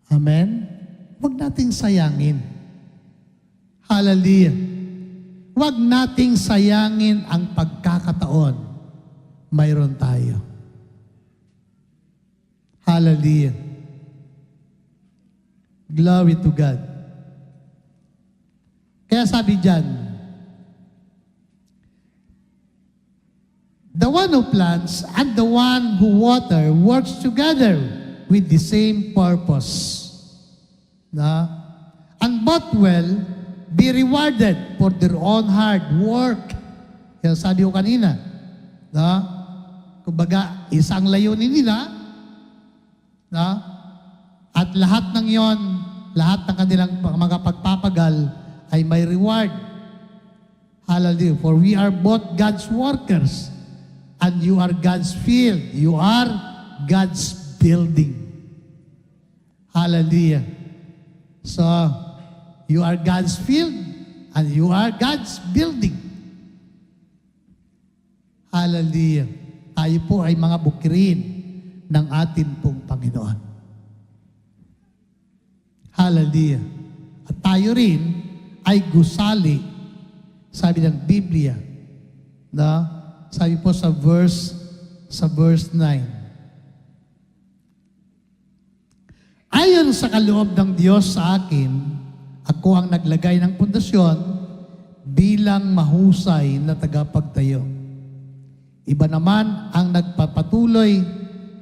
Amen? Huwag nating sayangin. Hallelujah. Huwag nating sayangin ang pagkakataon. Mayroon tayo. Hallelujah. Glory to God. Kaya sabi dyan, the one who plants and the one who water works together with the same purpose. Na? And both will be rewarded for their own hard work. Kaya sabi ko kanina, na? Kumbaga, isang layunin nila, na? At lahat ng yon, lahat ng kanilang mga pagpapagal ay may reward. Hallelujah. For we are both God's workers and you are God's field. You are God's building. Hallelujah. So, you are God's field and you are God's building. Hallelujah. Tayo po ay mga bukirin ng atin pong Panginoon. Hallelujah. At tayo rin ay gusali, sabi ng Biblia, na sabi po sa verse 9. Ayon sa kaloob ng Diyos sa akin, ako ang naglagay ng pundasyon bilang mahusay na tagapagtayo. Iba naman ang nagpapatuloy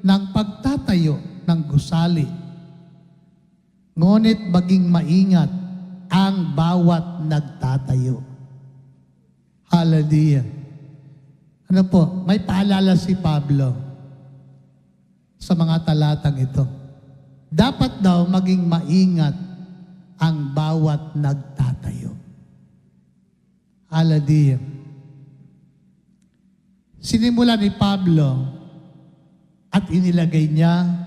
ng pagtatayo ng gusali. Ngunit maging maingat ang bawat nagtatayo. Hallelujah. Ano po, may paalala si Pablo sa mga talatang ito. Dapat daw maging maingat ang bawat nagtatayo. Hallelujah. Sinimula ni Pablo at inilagay niya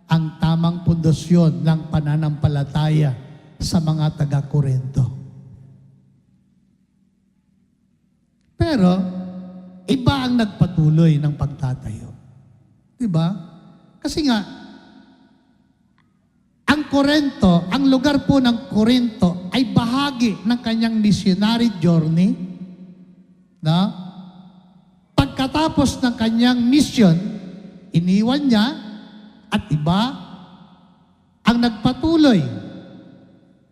ang tamang pundasyon ng pananampalataya sa mga taga-Korinto. Pero, iba ang nagpatuloy ng pagtatayo. Diba? Kasi nga, ang Korinto, ang lugar po ng Korinto ay bahagi ng kanyang missionary journey. Na? Pagkatapos ng kanyang mission, iniwan niya at iba ang nagpatuloy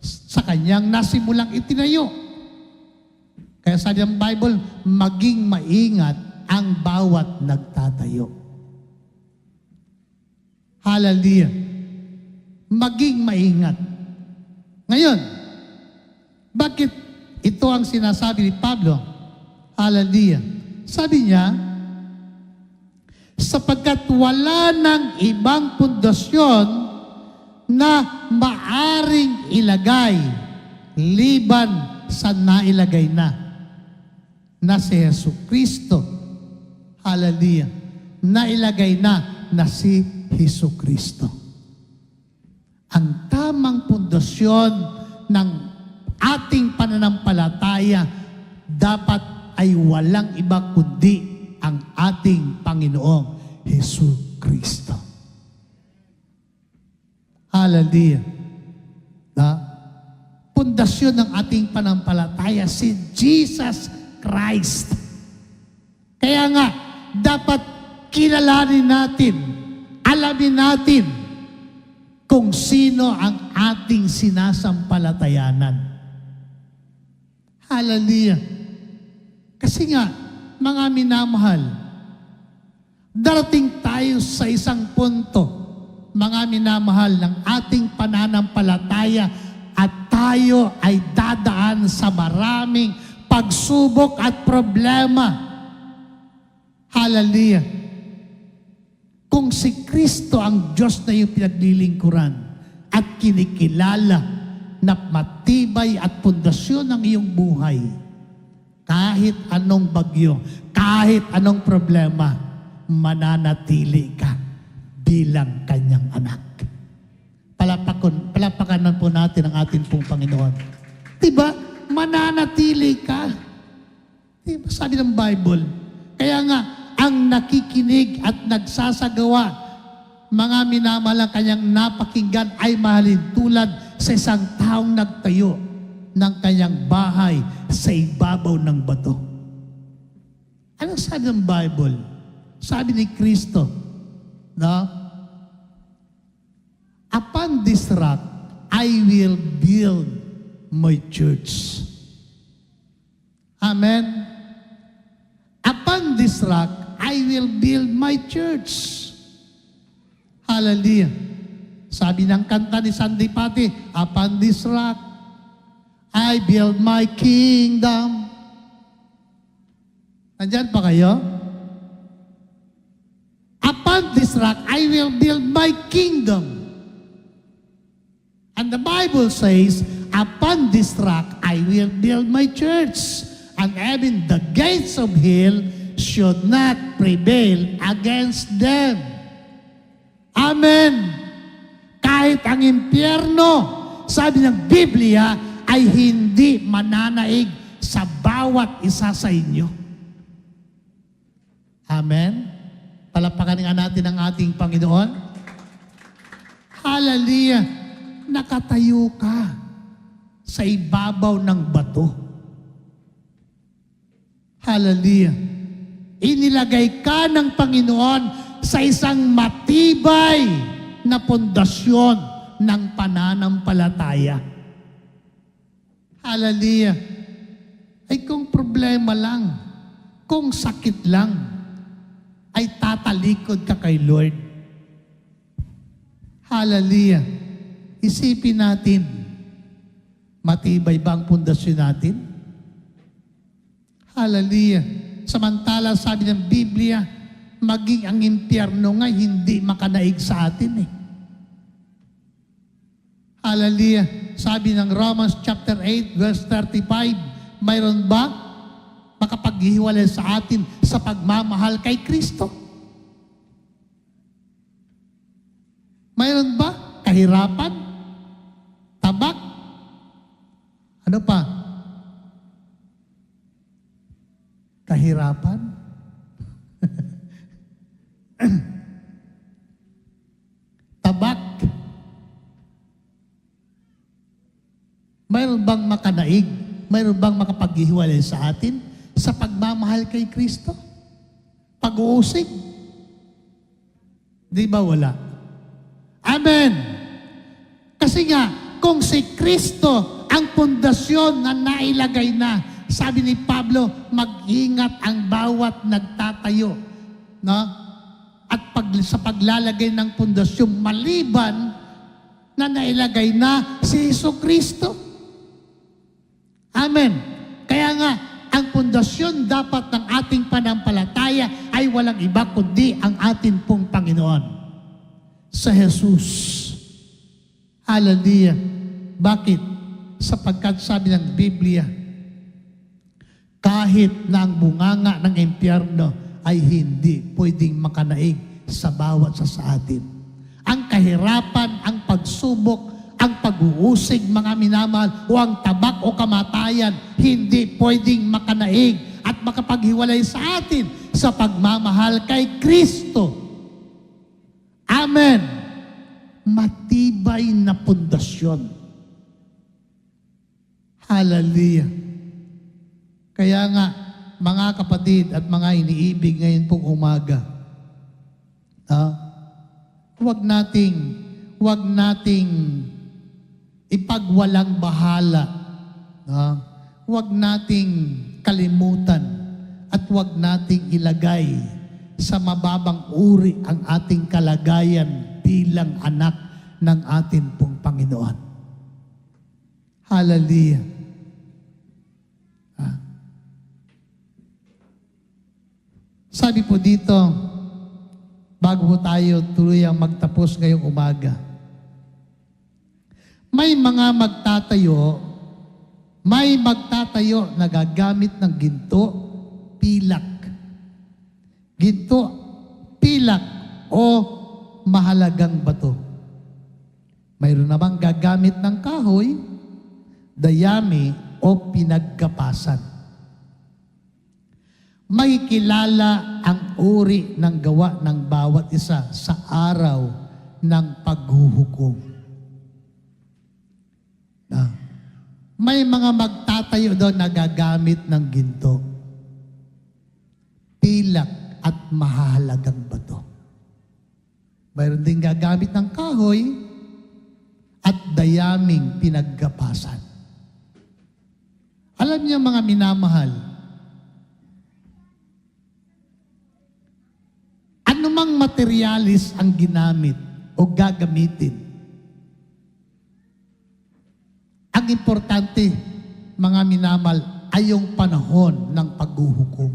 sa kanyang nasimulang itinayo. Kaya sa ng Bible, maging maingat ang bawat nagtatayo. Hallelujah. Maging maingat. Ngayon, bakit ito ang sinasabi ni Pablo? Hallelujah. Sabi niya, sapagkat wala ng ibang pundasyon na maaring ilagay liban sa nailagay na si Jesucristo. Hallelujah. Nailagay na si Jesucristo. Ang tamang pundasyon ng ating pananampalataya dapat ay walang iba kundi ang ating Panginoong Jesucristo. Hallelujah. Pundasyon ng ating pananampalataya si Jesus Christ. Kaya nga, dapat kilalanin natin, alamin natin kung sino ang ating sinasampalatayanan. Hallelujah. Kasi nga, mga minamahal, darating tayo sa isang punto, mga minamahal, ng ating pananampalataya at tayo ay dadaan sa maraming pagsubok at problema. Hallelujah. Kung si Kristo ang Diyos na iyong pinaglilingkuran at kinikilala na matibay at pundasyon ng iyong buhay, kahit anong bagyo, kahit anong problema, mananatili ka bilang kanyang anak. Palapakanan po natin ang ating pong Panginoon. Diba? Mananatili ka. Diba? Sabi ng Bible. Kaya nga, ang nakikinig at nagsasagawa, mga minamalang kanyang napakinggan ay mahalin tulad sa isang taong nagtayo ng kanyang bahay sa ibabaw ng bato. Ano sabi ng Bible? Sabi ni Kristo, no? Upon this rock, I will build my church. Amen? Upon this rock, I will build my church. Hallelujah. Sabi ng kanta ni Sandy Pati, upon this rock, I build my kingdom. Nandyan pa kayo? Upon this rock, I will build my kingdom. And the Bible says, upon this rock, I will build my church. And even the gates of hell should not prevail against them. Amen. Kahit ang impyerno, sabi ng Biblia, ay hindi mananaig sa bawat isa sa inyo. Amen. Palapakan nga natin ang ating Panginoon. Hallelujah. Nakatayo ka sa ibabaw ng bato. Hallelujah. Inilagay ka ng Panginoon sa isang matibay na pundasyon ng pananampalataya. Hallelujah. Ay kung problema lang, kung sakit lang, ay tatalikod ka kay Lord. Hallelujah. Isipin natin, matibay ba ang pundasyon natin? Hallelujah. Samantala, sabi ng Biblia, maging ang impyerno nga hindi makanaig sa atin eh. Hallelujah. Sabi ng Romans chapter 8, verse 35, mayroon ba makapaghiwalay sa atin sa pagmamahal kay Kristo? Mayroon ba kahirapan? Tabak? Ano pa? Kahirapan? Tabak? Mayroon bang makanaig? Mayroon bang makapaghihiwalay sa atin sa pagmamahal kay Kristo? Pag-uusig? Di ba wala? Amen! Kasi nga, kung si Kristo ang pundasyon na nailagay na, sabi ni Pablo, mag-ingat ang bawat nagtatayo. No? At sa paglalagay ng pundasyon, maliban na nailagay na si Jesucristo. Amen. Kaya nga, ang pundasyon dapat ng ating panampalataya ay walang iba kundi ang ating pong Panginoon. Sa Jesus. Hallelujah. Bakit? Sapagkat sabi ng Biblia, kahit na ang bunganga ng impyerno ay hindi pwedeng makanaig sa bawat sa atin. Ang kahirapan, ang pagsubok, ang pag-uusig, mga minamahal, o ang tabak o kamatayan, hindi pwedeng makanaig at makapaghiwalay sa atin sa pagmamahal kay Kristo. Amen. Matibay na pundasyon. Hallelujah. Kaya nga, mga kapatid at mga iniibig ngayon pong umaga, huwag nating ipagwalang bahala. Huwag nating kalimutan at huwag nating ilagay sa mababang uri ang ating kalagayan bilang anak ng ating pong Panginoon. Hallelujah. Sabi po dito, bago po tayo tuluyang magtapos ngayong umaga, may mga magtatayo May magtatayo na gagamit ng ginto, pilak. Ginto, pilak o mahalagang bato. Mayroon namang gagamit ng kahoy, dayami o pinagkapasan. May kilala ang uri ng gawa ng bawat isa sa araw ng paghuhukom. May mga magtatayo doon na gagamit ng ginto, pilak at mahalagang bato. Mayroon din gagamit ng kahoy at dayaming pinagkapasan. Alam niyo mga minamahal, anumang materialis ang ginamit o gagamitin, ang importante, mga minamahal, ay yung panahon ng paghuhukom.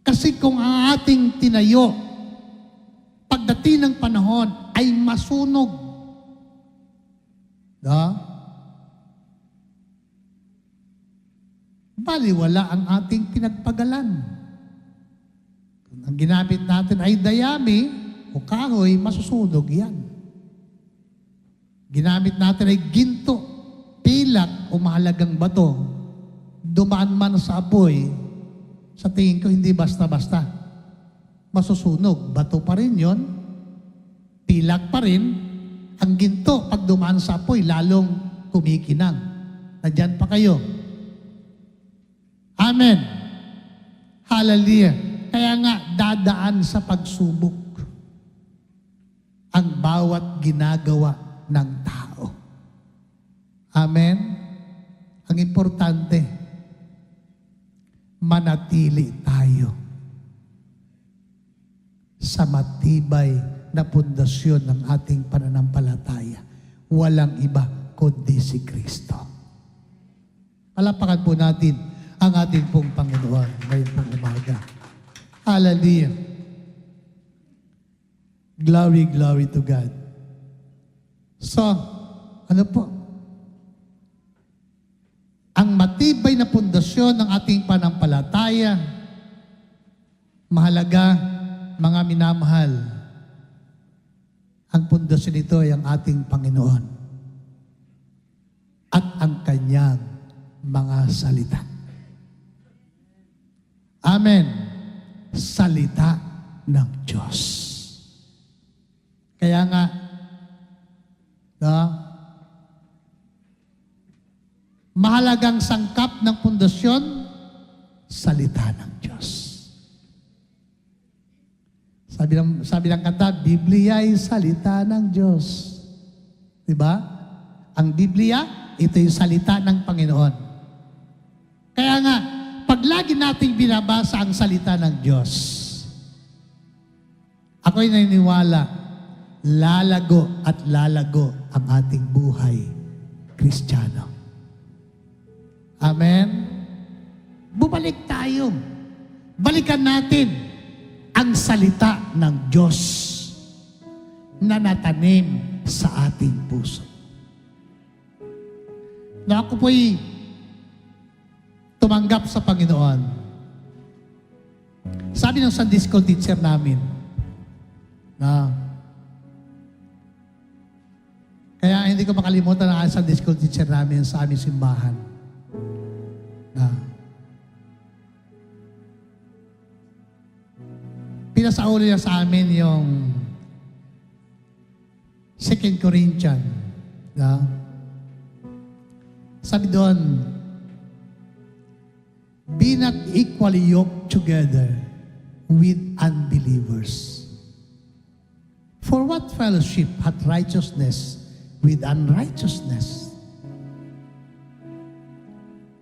Kasi kung ang ating tinayo, pagdating ng panahon ay masunog. Baliwala ang ating pinagpagalan. Kung ang ginamit natin ay dayami o kahoy, masusunog yan. Ginamit natin ay ginto, pilak o mahalagang bato. Dumaan man sa apoy, sa tingin ko hindi basta-basta. Masusunog. Bato pa rin yon, pilak pa rin. Ang ginto, pag dumaan sa apoy, lalong kumikinang. Nandyan pa kayo. Amen. Hallelujah. Kaya nga, dadaan sa pagsubok ang bawat ginagawa ng tao. Amen. Ang importante, manatili tayo sa matibay na pundasyon ng ating pananampalataya. Walang iba kundi si Kristo. Palapakan po natin ang ating pong Panginoon ngayon pong umaga. Hallelujah. Glory, glory to God. So, ano po? Ang matibay na pundasyon ng ating panampalataya, mahalaga, mga minamahal, ang pundasyon nito ay ang ating Panginoon at ang Kanyang mga salita. Amen. Salita ng Diyos. Kaya nga, mahalagang sangkap ng pundasyon, salita ng Diyos. Sabi ng kanta, Biblia ay salita ng Diyos. Diba? Ang Biblia, ito yung salita ng Panginoon. Kaya nga, pag lagi nating binabasa ang salita ng Diyos, ako'y naniniwala, lalago at lalago ang ating buhay Kristiyano. Amen? Bumalik tayo. Balikan natin ang salita ng Diyos na natanim sa ating puso. Na ako po'y tumanggap sa Panginoon. Sabi ng Sunday School teacher namin, na kaya hindi ko makalimutan ang Sunday School teacher namin sa aming simbahan. Na pinasaulo niya sa amin yung 2 Corinthians. Na sabi doon, be not equally yoked together with unbelievers. For what fellowship hath righteousness with unrighteousness?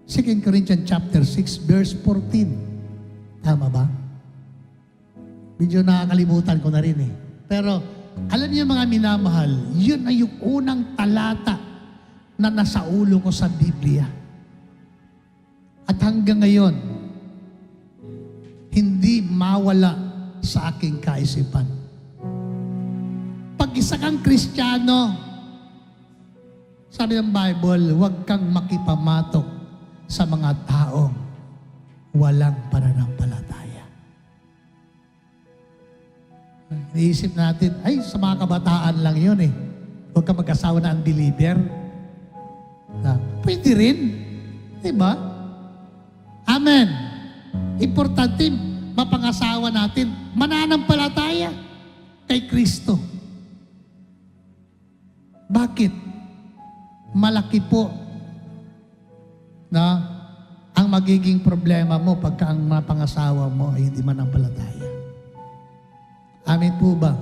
2 Corinthians chapter 6, verse 14. Tama ba? Medyo nakakalimutan ko na rin eh. Pero, alam niyo mga minamahal, yun ay yung unang talata na nasa ulo ko sa Biblia. At hanggang ngayon, hindi mawala sa aking kaisipan. Pag isa kang Kristiyano, Sabi ng Bible, huwag kang makipamatok sa mga taong walang pananampalataya. Iniisip natin, ay, sa mga kabataan lang yun eh. Huwag kang mag-asawa na unbeliever. Pwede rin. Diba? Amen. Importante, mapangasawa natin, mananampalataya kay Kristo. Bakit? Malaki po na ang magiging problema mo pagka ang mapangasawa mo ay hindi manampalataya. Amen po ba?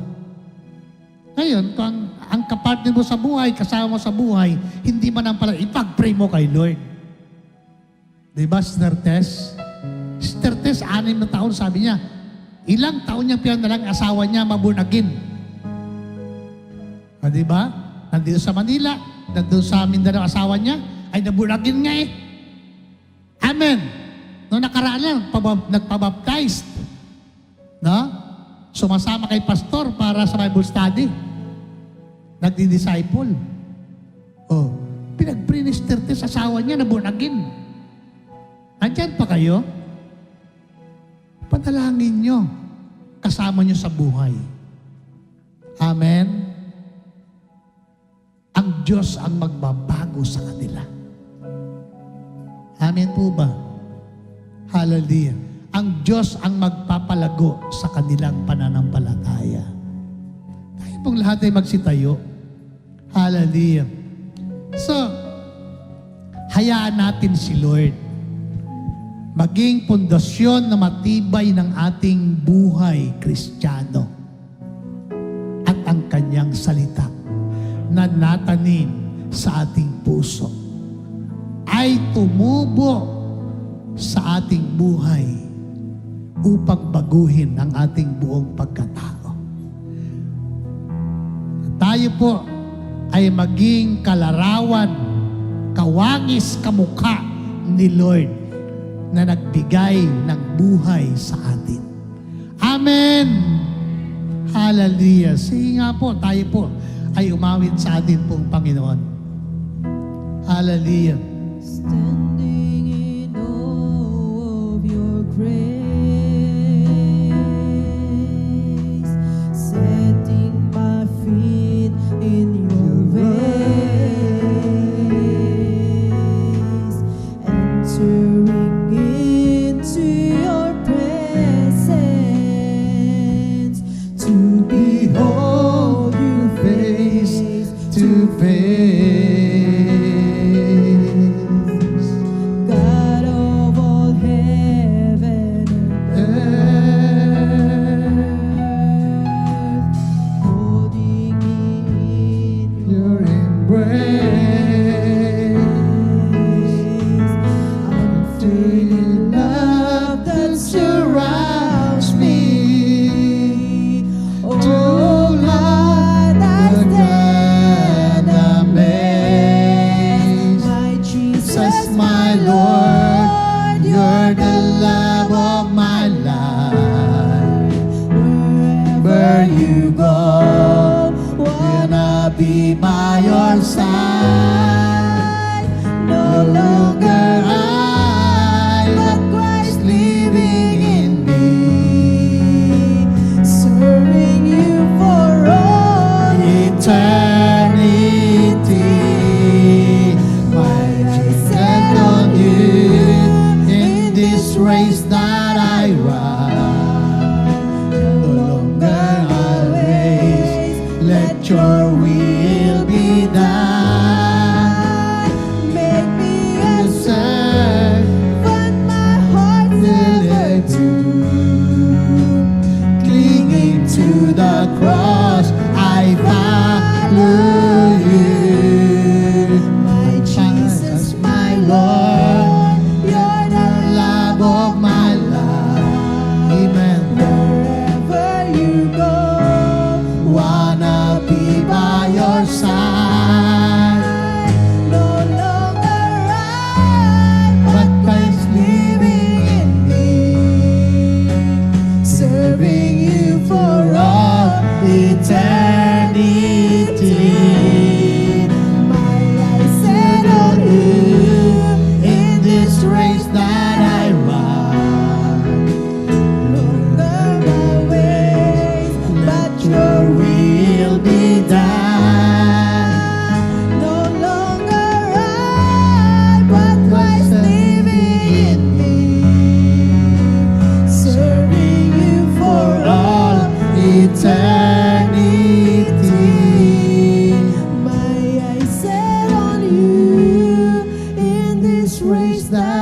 Ngayon, kung ang kapartner mo sa buhay, kasama mo sa buhay, hindi manampalataya, ipag-pray mo kay Lord. Diba, Sister Tess? Sister Tess, 6 na taon, sabi niya, ilang taon niyang pinanalang asawa niya mabunagin. Diba? Nandito sa Manila, nandun sa Mindanao asawa niya, ay nabunagin nga eh. Amen. Noong nakaraan lang, nagpabaptized. No? Sumasama kay pastor para sa Bible study. Nagdi-disciple. Oh, pinag-minister sa asawa niya, nabunagin. Andyan pa kayo? Panalangin nyo. Kasama nyo sa buhay. Amen. Ang Diyos ang magbabago sa kanila. Amen po ba? Hallelujah. Ang Diyos ang magpapalago sa kanilang pananampalataya. Tayo pong lahat ay magsitayo. Hallelujah. So, hayaan natin si Lord maging pundasyon na matibay ng ating buhay Kristiyano at ang kanyang salita na natanim sa ating puso ay tumubo sa ating buhay upang baguhin ang ating buong pagkatao. Tayo po ay maging kalarawan, kawangis kamukha ni Lord na nagbigay ng buhay sa atin. Amen! Hallelujah! Sige nga po, tayo po ay umawit sa atin pong Panginoon. Hallelujah! Standing in awe of your grace, setting my feet in your ways, entering into your presence, to behold you face to face. God of all heaven and earth, holding me in Your embrace, I'm feeling love that surrounds me. Oh Lord, I stand amazed. My Jesus, my Lord, you're the love of my life. Wherever you go, wanna be by your side. No longer I, but Christ living in me, serving you for all eternity. My eyes set on you in this race that I run. No longer I'll race, let your will be done. Make me a servant my heart will ever do. Clinging to the cross, I follow you. My Jesus, my Lord, you're the love of my life.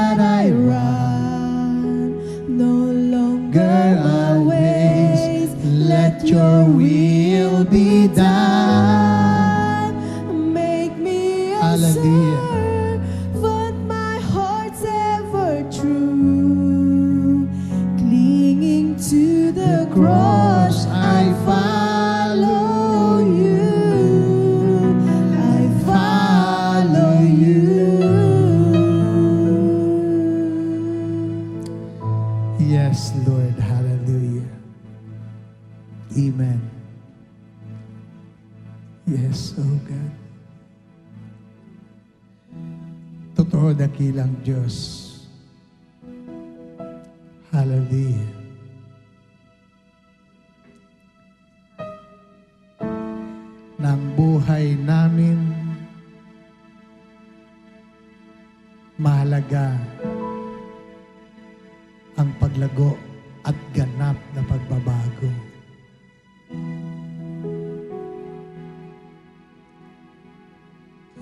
that I run, no longer my ways. Let your will be done. Make me a Hallelujah. servant, my heart's ever true. Clinging to the cross, I follow you. I follow you. Yes, Lord. Hallelujah. Amen. Yes, oh God. Totoo dakilang Diyos. Hallelujah. Ng buhay namin, mahalaga ang paglago at ganap na pagbabago.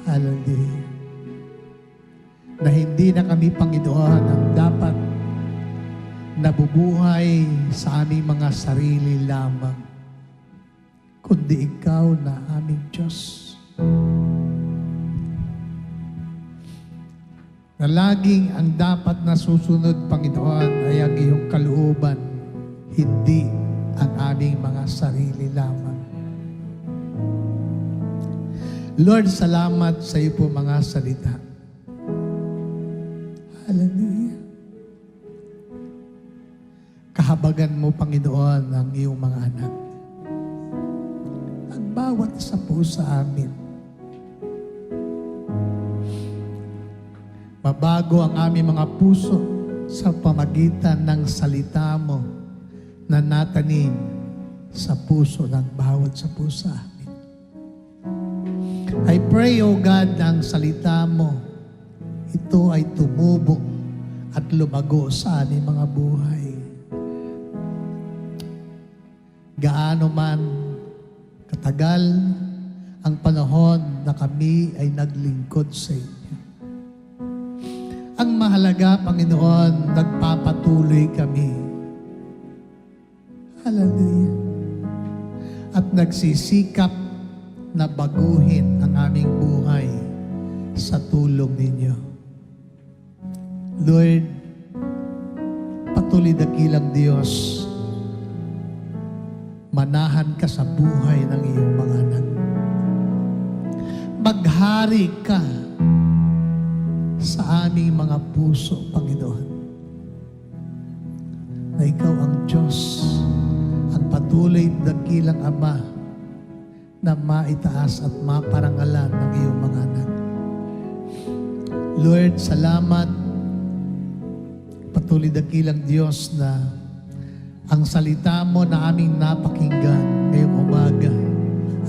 Hallelujah. Na hindi na kami, Panginoon, ang dapat nabubuhay sa aming mga sarili lamang, kundi Ikaw na aming Diyos. Na laging ang dapat na susunod, Panginoon, ay ang iyong kalooban, hindi ang aming mga sarili lamang. Lord, salamat sa iyo po mga salita. Hallelujah. Kahabagan mo, Panginoon, ang iyong mga anak. Ang bawat isa po sa amin. Mabago ang aming mga puso sa pamagitan ng salita mo na natanim sa puso ng bawat sa puso amin. I pray, O God, na ang salita mo, ito ay tumubok at lumago sa aming mga buhay. Gaano man katagal ang panahon na kami ay naglingkod sa inyo. Ang mahalaga, Panginoon, nagpapatuloy kami. Hallelujah. At nagsisikap na baguhin ang aming buhay sa tulong ninyo. Lord, patuloy dakilang Diyos, manahan ka sa buhay ng iyong mga anak. Maghari ka sa aming mga puso, Panginoon. Na ikaw ang Diyos, ang patuloy dakilang Ama na maitaas at maparangalan ng iyong mga anak. Lord, salamat. Patuloy dakilang Diyos na ang salita mo na aming napakinggan ngayong umaga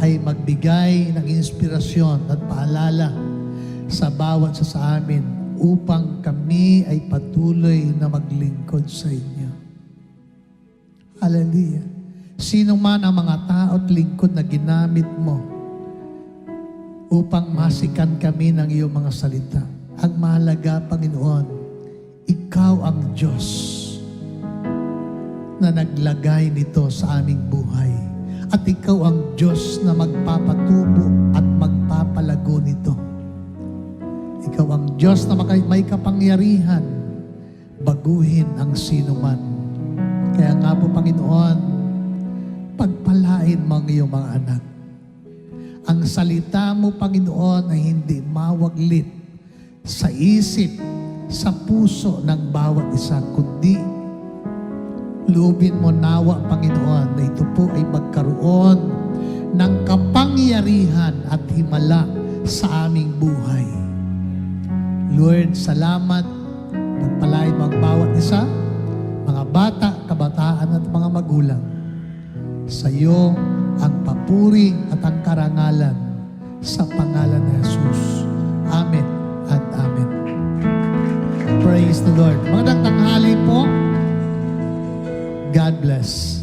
ay magbigay ng inspirasyon at paalala sa bawat sa amin upang kami ay patuloy na maglingkod sa inyo. Hallelujah. Sino man ang mga tao at lingkod na ginamit mo upang masikan kami ng iyong mga salita. Ang mahalaga, Panginoon, ikaw ang Diyos na naglagay nito sa aming buhay. At ikaw ang Diyos na magpapatubo at magpapalago nito. Ikaw ang Diyos na may kapangyarihan baguhin ang sino man. Kaya nga po, Panginoon, pagpalain mo ang iyong mga anak. Ang salita mo, Panginoon, ay hindi mawaglit sa isip, sa puso ng bawat isa, kundi loobin mo nawa, Panginoon, na ito po ay magkaroon ng kapangyarihan at himala sa aming buhay. Lord, salamat. Pagpalain mo ang bawat isa, mga bata, kabataan at mga magulang. Sa iyo ang papuri at ang karangalan sa pangalan ni Jesus. Amen at amen. Praise the Lord. Magandang tanghali po. God bless.